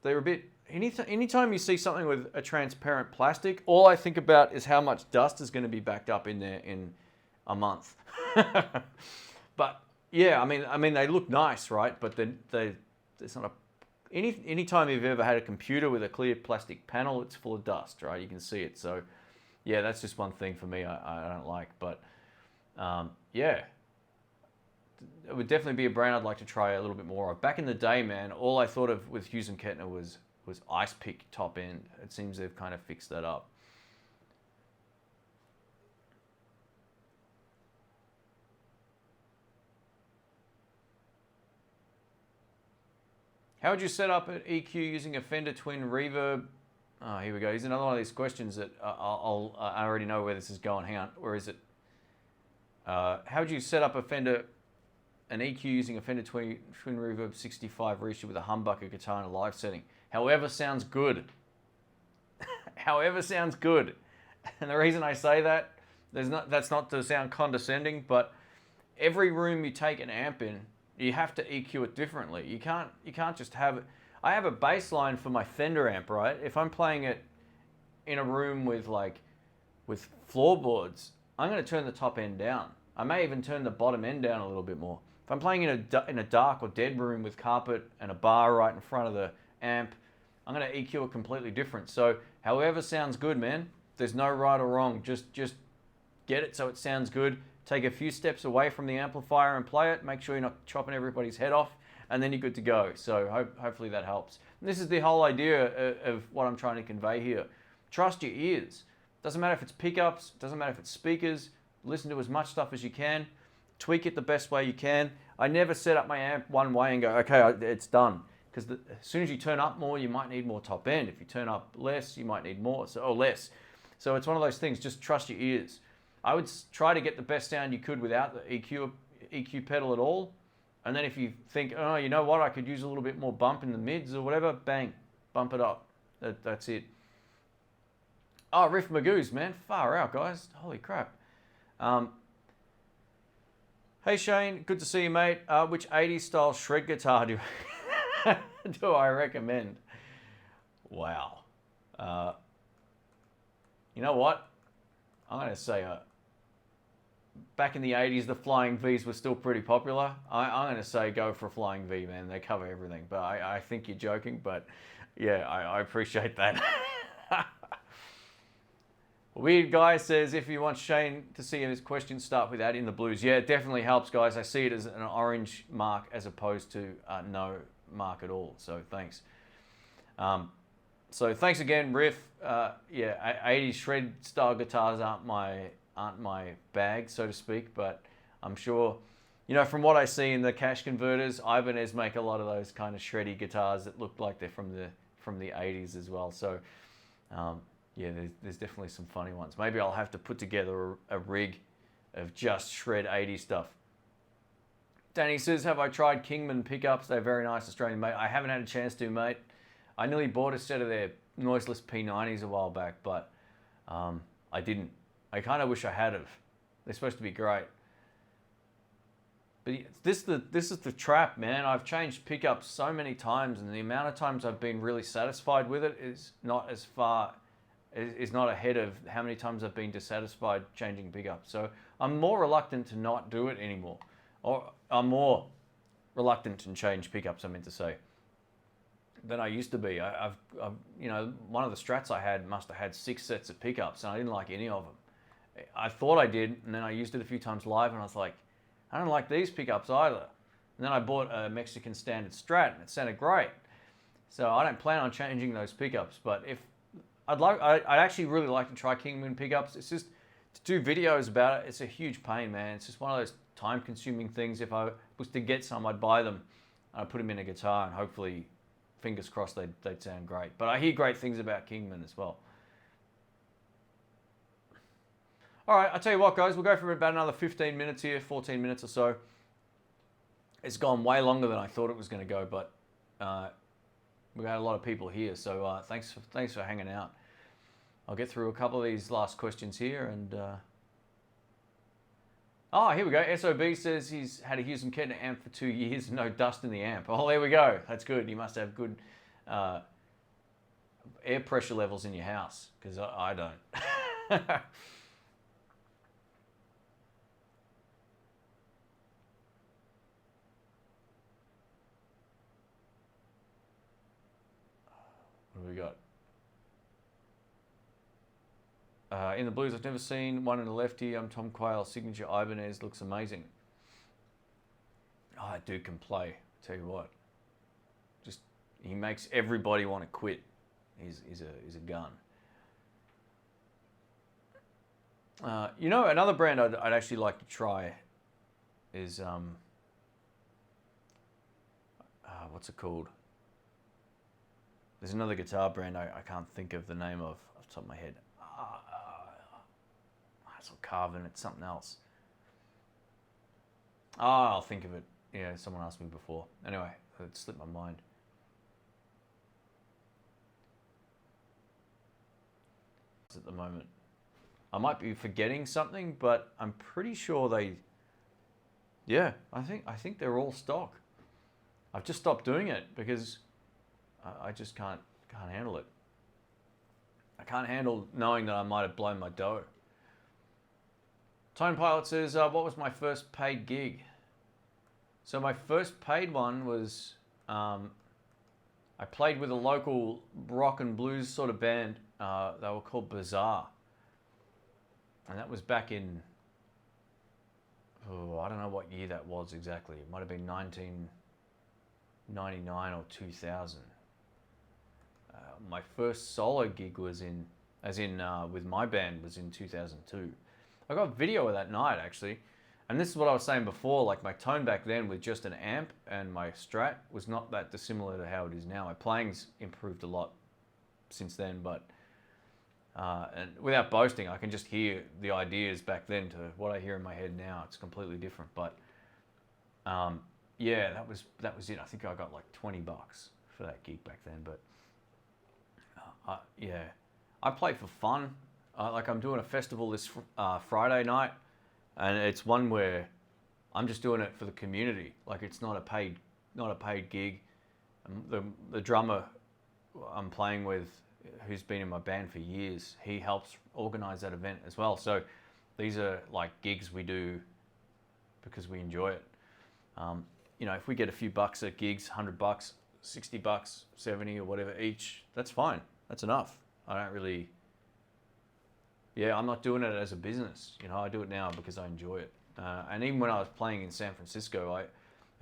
They're a bit, anytime you see something with a transparent plastic, all I think about is how much dust is going to be backed up in there in a month. But yeah, I mean they look nice, right? But there's not anytime you've ever had a computer with a clear plastic panel, it's full of dust, right? You can see it. So yeah, that's just one thing for me I don't like. But yeah, it would definitely be a brand I'd like to try a little bit more of. Back in the day, man, all I thought of with Hughes and Kettner was Ice Pick top end. It seems they've kind of fixed that up. How would you set up an EQ using a Fender Twin Reverb? Oh, here we go. Here's another one of these questions that I already know where this is going. Hang on, where is it? How would you set up an EQ using a Fender Twin Reverb 65 reissue with a humbucker guitar in a live setting? However sounds good. However sounds good. And the reason I say that, that's not to sound condescending, but every room you take an amp in, you have to EQ it differently. You can't just have it. I have a bass line for my Fender amp, right? If I'm playing it in a room with with floorboards, I'm going to turn the top end down. I may even turn the bottom end down a little bit more. If I'm playing in a dark or dead room with carpet and a bar right in front of the amp, I'm going to EQ it completely different. So however sounds good, man. There's no right or wrong. Just get it so it sounds good. Take a few steps away from the amplifier and play it. Make sure you're not chopping everybody's head off, and then you're good to go. So hopefully that helps. And this is the whole idea of what I'm trying to convey here. Trust your ears. Doesn't matter if it's pickups, doesn't matter if it's speakers. Listen to as much stuff as you can. Tweak it the best way you can. I never set up my amp one way and go, okay, it's done. Because as soon as you turn up more, you might need more top end. If you turn up less, you might need more, or less. So it's one of those things, just trust your ears. I would try to get the best sound you could without the EQ pedal at all. And then if you think, oh, you know what, I could use a little bit more bump in the mids or whatever, bang, bump it up. That's it. Oh, Riff Magoos, man. Far out, guys. Holy crap. Hey, Shane. Good to see you, mate. Which 80s style shred guitar do I recommend? Wow. You know what? I'm going to say back in the 80s, the Flying Vs were still pretty popular. I'm going to say go for a Flying V, man. They cover everything. But I think you're joking. But yeah, I appreciate that. Weird Guy says, if you want Shane to see his questions, start with that in the blues. Yeah, it definitely helps, guys. I see it as an orange mark as opposed to no mark at all. So thanks. So thanks again, Riff. Yeah, 80s shred style guitars aren't my bag, so to speak, but I'm sure, you know, from what I see in the cash converters, Ibanez make a lot of those kind of shreddy guitars that look like they're from the 80s as well. So yeah, there's definitely some funny ones. Maybe I'll have to put together a rig of just shred 80s stuff. Danny says, have I tried Kingman pickups? They're very nice Australian, mate. I haven't had a chance to, mate. I nearly bought a set of their noiseless P90s a while back, but I didn't. I kind of wish I had have. They're supposed to be great. But this is the trap, man. I've changed pickups so many times, and the amount of times I've been really satisfied with it is not ahead of how many times I've been dissatisfied changing pickups. So I'm more reluctant to not do it anymore. Or I'm more reluctant to change pickups, I meant to say, than I used to be. I've you know, one of the Strats I had must have had 6 sets of pickups, and I didn't like any of them. I thought I did, and then I used it a few times live, and I was like, I don't like these pickups either. And then I bought a Mexican standard Strat, and it sounded great. So I don't plan on changing those pickups, but if I'd actually really like to try Kingman pickups. It's just to do videos about it. It's a huge pain, man. It's just one of those time-consuming things. If I was to get some, I'd buy them. I'd put them in a guitar, and hopefully, fingers crossed, they'd sound great. But I hear great things about Kingman as well. All right, I'll tell you what, guys. We'll go for about another 15 minutes here, 14 minutes or so. It's gone way longer than I thought it was going to go, but we've had a lot of people here, so thanks for hanging out. I'll get through a couple of these last questions here, and oh, here we go. SOB says he's had a Houston Kettner amp for 2 years, no dust in the amp. Oh, there we go. That's good. You must have good air pressure levels in your house, because I don't. What do we got? In the blues, I've never seen one in a lefty. I'm Tom Quayle. Signature Ibanez looks amazing. Oh, that dude can play. I tell you what. Just he makes everybody want to quit. He's a gun. You know, another brand I'd actually like to try is what's it called? There's another guitar brand I can't think of the name of off the top of my head. It's not Carvin, it's something else. I'll think of it. Yeah, someone asked me before. Anyway, it slipped my mind. At the moment, I might be forgetting something, but I'm pretty sure they. Yeah, I think they're all stock. I've just stopped doing it because I just can't handle it. I can't handle knowing that I might have blown my dough. Tone Pilot says, what was my first paid gig? So my first paid one was, I played with a local rock and blues sort of band. They were called Bazaar. And that was back in, I don't know what year that was exactly. It might have been 1999 or 2000. My first solo gig was with my band was in 2002. I got video of that night actually. And this is what I was saying before, like my tone back then with just an amp and my Strat was not that dissimilar to how it is now. My playing's improved a lot since then, but and without boasting, I can just hear the ideas back then to what I hear in my head now. It's completely different, but yeah, that was it. I think I got like $20 for that gig back then, but yeah, I play for fun. Like I'm doing a festival this Friday night. And it's one where I'm just doing it for the community. Like it's not a paid gig. The drummer I'm playing with, who's been in my band for years, he helps organize that event as well. So these are like gigs we do because we enjoy it. You know, if we get a few bucks at gigs, $100, $60, 70 or whatever each, that's fine. That's enough. I don't really. Yeah, I'm not doing it as a business. You know, I do it now because I enjoy it. And even when I was playing in San Francisco, I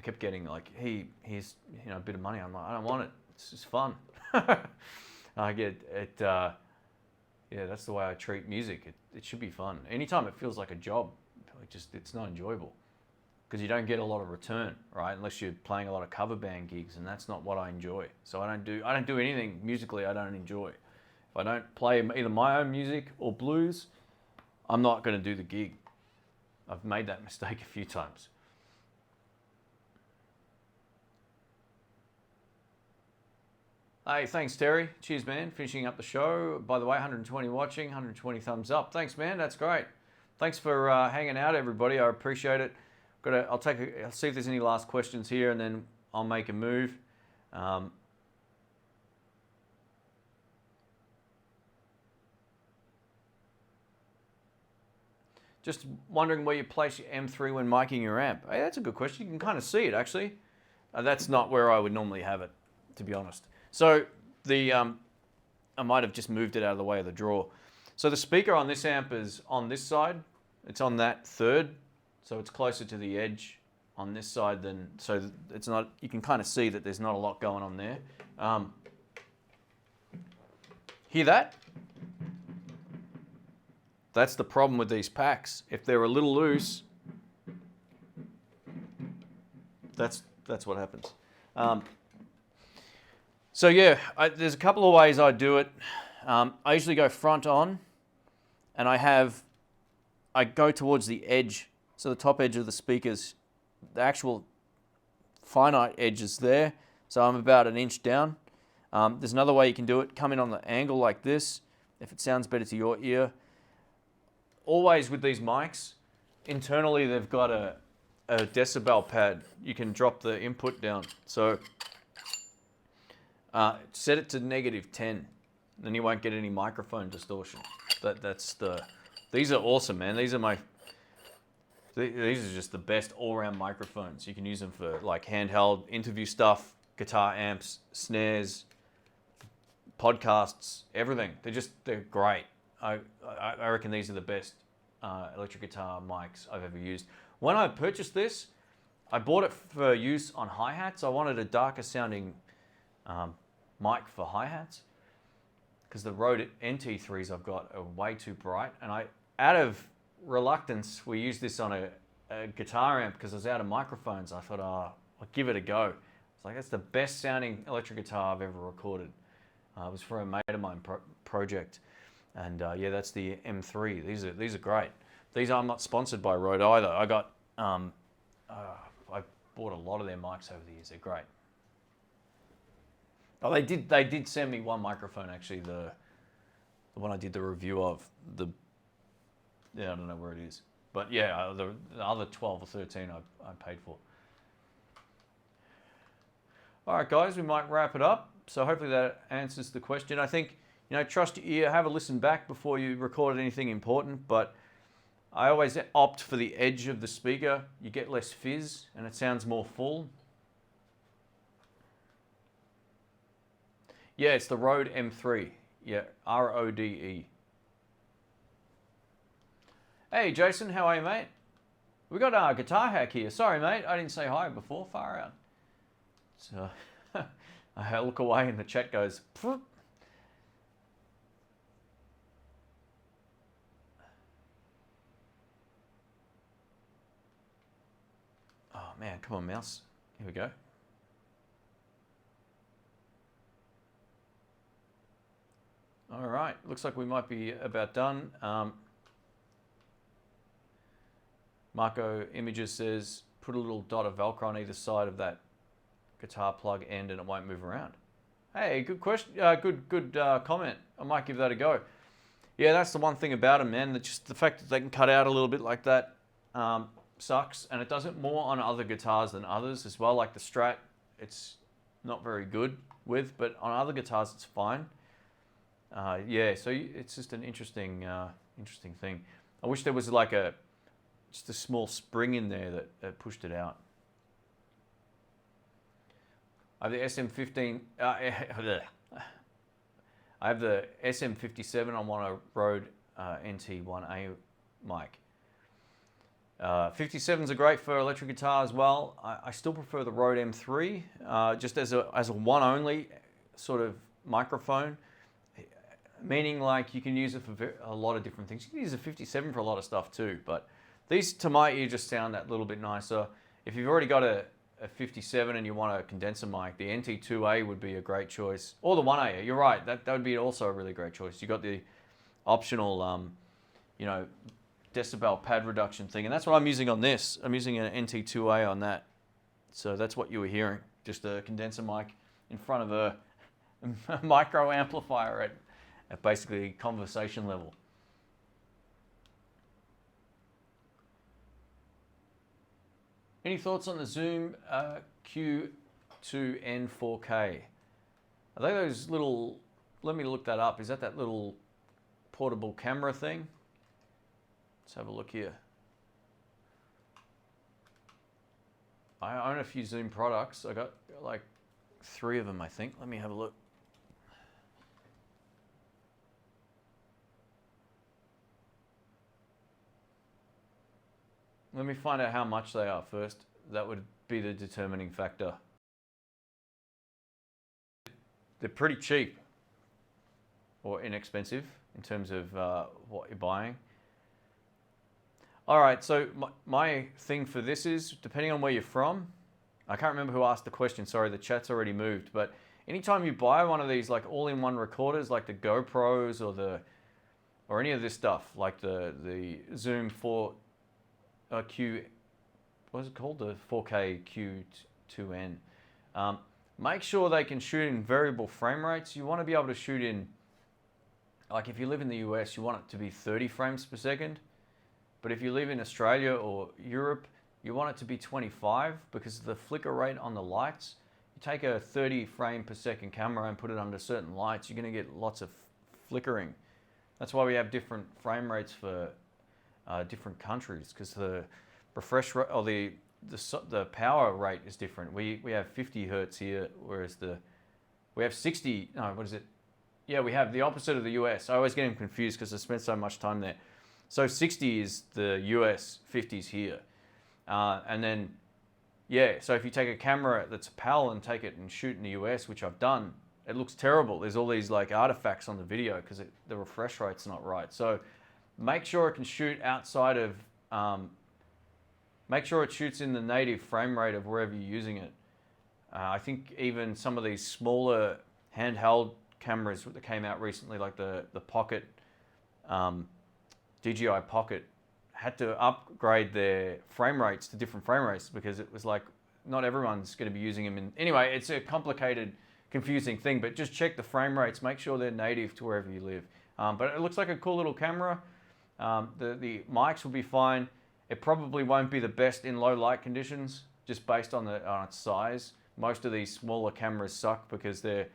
kept getting like, hey, here's a bit of money. I'm like, I don't want it. It's just fun. I get it. Yeah, that's the way I treat music. It should be fun. Anytime it feels like a job, it's not enjoyable because you don't get a lot of return, right? Unless you're playing a lot of cover band gigs, and that's not what I enjoy. So I don't do anything musically I don't enjoy. If I don't play either my own music or blues, I'm not going to do the gig. I've made that mistake a few times. Hey, thanks, Terry. Cheers, man. Finishing up the show. By the way, 120 watching, 120 thumbs up. Thanks, man. That's great. Thanks for hanging out, everybody. I appreciate it. I'll see if there's any last questions here, and then I'll make a move. Just wondering where you place your M3 when miking your amp. Hey, that's a good question. You can kind of see it, actually. That's not where I would normally have it, to be honest. So I might have just moved it out of the way of the drawer. So the speaker on this amp is on this side. It's on that third, so it's closer to the edge on this side than, so it's not, you can kind of see that there's not a lot going on there. Hear that? That's the problem with these packs. If they're a little loose, that's what happens. So yeah, there's a couple of ways I do it. I usually go front on, and I go towards the edge, so the top edge of the speakers, the actual finite edge is there, so I'm about an inch down. There's another way you can do it. Come in on the angle like this, if it sounds better to your ear. Always with these mics, internally they've got a decibel pad. You can drop the input down. So set it to -10, then you won't get any microphone distortion. These are awesome, man. These are just the best all-round microphones. You can use them for like handheld interview stuff, guitar amps, snares, podcasts, everything. They're great. I reckon these are the best electric guitar mics I've ever used. When I purchased this, I bought it for use on hi-hats. I wanted a darker sounding mic for hi-hats because the Rode NT3s I've got are way too bright. And out of reluctance, we used this on a guitar amp because I was out of microphones. I thought, I'll give it a go. It's like, that's the best sounding electric guitar I've ever recorded. It was for a mate of mine project. And yeah, that's the M3. These are great. I'm not sponsored by Rode either. I bought a lot of their mics over the years. They're great. Oh, they did send me one microphone actually. The one I did the review of. I don't know where it is, but yeah, the other 12 or 13 I paid for. All right, guys, we might wrap it up. So hopefully that answers the question. I think, trust your ear, have a listen back before you record anything important. But I always opt for the edge of the speaker. You get less fizz and it sounds more full. Yeah, it's the Rode M3. Yeah, RODE. Hey, Jason, how are you, mate? We got our guitar hack here. Sorry, mate, I didn't say hi before. Far out. So I look away and the chat goes. Pfft. Oh man, come on, mouse. Here we go. All right, looks like we might be about done. Marco Images says, put a little dot of Velcro on either side of that guitar plug end and it won't move around. Hey, good question, good comment. I might give that a go. Yeah, that's the one thing about them, man. Just the fact that they can cut out a little bit like that sucks, and it does it more on other guitars than others as well. Like the Strat, it's not very good with, but on other guitars it's fine. Yeah, so it's just an interesting thing. I wish there was like just a small spring in there that pushed it out. I have the SM15. I have the SM57 on one of Rode NT1A mic. 57s are great for electric guitar as well. I still prefer the Rode M3 just as a one only sort of microphone. Meaning like you can use it for a lot of different things. You can use a 57 for a lot of stuff too, but these to my ear just sound that little bit nicer. If you've already got a 57 and you want a condenser mic, the NT2A would be a great choice. Or the 1A, you're right, that would be also a really great choice. You got the optional, decibel pad reduction thing, and that's what I'm using on this. I'm using an NT2A on that. So that's what you were hearing, just a condenser mic in front of a micro amplifier at basically conversation level. Any thoughts on the Zoom Q2N 4K? Are they those little, let me look that up. Is that little portable camera thing? Let's have a look here. I own a few Zoom products. I got like 3 of them, I think. Let me have a look. Let me find out how much they are first. That would be the determining factor. They're pretty cheap or inexpensive in terms of what you're buying. All right, so my thing for this is, depending on where you're from, I can't remember who asked the question, sorry, the chat's already moved, but anytime you buy one of these like all-in-one recorders, like the GoPros or any of this stuff, like the Zoom 4 what is it called? The 4K Q2N. Make sure they can shoot in variable frame rates. You want to be able to shoot in, like if you live in the US, you want it to be 30 frames per second. But if you live in Australia or Europe, you want it to be 25 because of the flicker rate on the lights. You take a 30 frame per second camera and put it under certain lights, you're going to get lots of flickering. That's why we have different frame rates for different countries, because the refresh rate or the power rate is different. We have 50 hertz here, whereas we have 60. No, what is it? Yeah, we have the opposite of the US. I always get them confused because I spent so much time there. So 60 is the US, 50 is here, and then yeah. So if you take a camera that's a PAL and take it and shoot in the US, which I've done, it looks terrible. There's all these like artifacts on the video because the refresh rate's not right. So make sure it can shoot outside of, make sure it shoots in the native frame rate of wherever you're using it. I think even some of these smaller handheld cameras that came out recently, like the Pocket, DJI Pocket, had to upgrade their frame rates to different frame rates because it was like, not everyone's going to be using them. Anyway, it's a complicated, confusing thing, but just check the frame rates, make sure they're native to wherever you live. But it looks like a cool little camera. The mics will be fine. It probably won't be the best in low light conditions, just based on its size. Most of these smaller cameras suck because their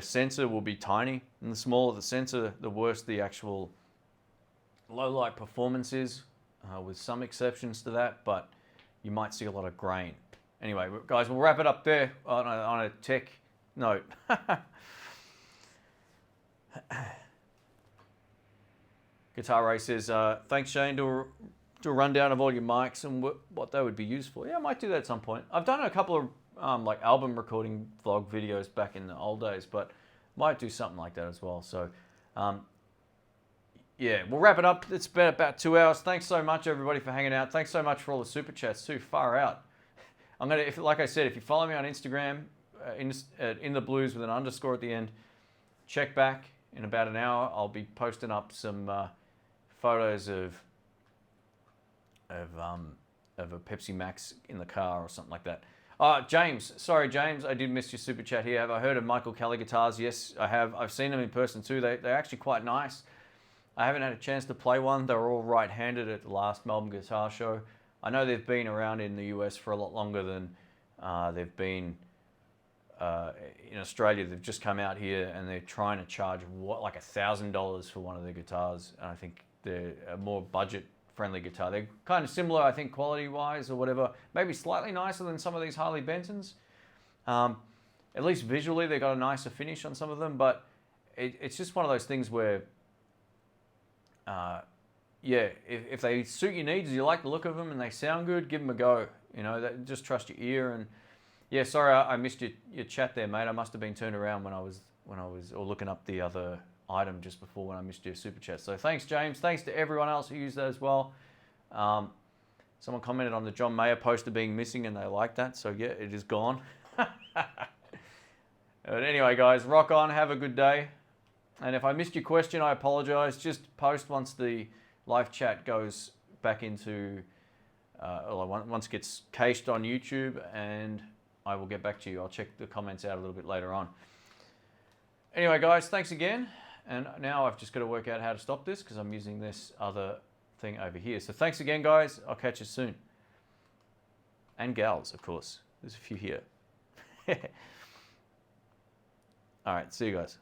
sensor will be tiny, and the smaller the sensor, the worse the actual low light performances, with some exceptions to that, but you might see a lot of grain. Anyway, guys, we'll wrap it up there on a tech note. Guitar Ray says, thanks, Shane. Do a rundown of all your mics and what they would be used for. Yeah, I might do that at some point. I've done a couple of like album recording vlog videos back in the old days, but might do something like that as well. So, yeah, we'll wrap it up. It's been about 2 hours. Thanks so much, everybody, for hanging out. Thanks so much for all the super chats too. Far out. I'm gonna, like I said, if you follow me on Instagram, in the blues with an underscore at the end, check back in about an hour. I'll be posting up some photos of a Pepsi Max in the car or something like that. James, sorry James, I did miss your super chat here. Have I heard of Michael Kelly guitars? Yes, I have. I've seen them in person too. They're actually quite nice. I haven't had a chance to play one. They were all right-handed at the last Melbourne Guitar Show. I know they've been around in the US for a lot longer than they've been in Australia. They've just come out here and they're trying to charge like $1,000 for one of their guitars. And I think they're a more budget-friendly guitar. They're kind of similar, I think, quality-wise or whatever. Maybe slightly nicer than some of these Harley Bentons. At least visually, they've got a nicer finish on some of them. But it's just one of those things where, yeah, if they suit your needs, you like the look of them and they sound good, give them a go. You know, just trust your ear. And yeah, sorry I missed your chat there, mate. I must have been turned around when I was or looking up the other item just before when I missed your super chat. So thanks, James. Thanks to everyone else who used that as well. Someone commented on the John Mayer poster being missing and they like that. So yeah, it is gone. But anyway, guys, rock on. Have a good day. And if I missed your question, I apologize. Just post once the live chat goes back into, once it gets cached on YouTube, and I will get back to you. I'll check the comments out a little bit later on. Anyway, guys, thanks again. And now I've just got to work out how to stop this because I'm using this other thing over here. So thanks again, guys. I'll catch you soon. And gals, of course. There's a few here. All right, see you guys.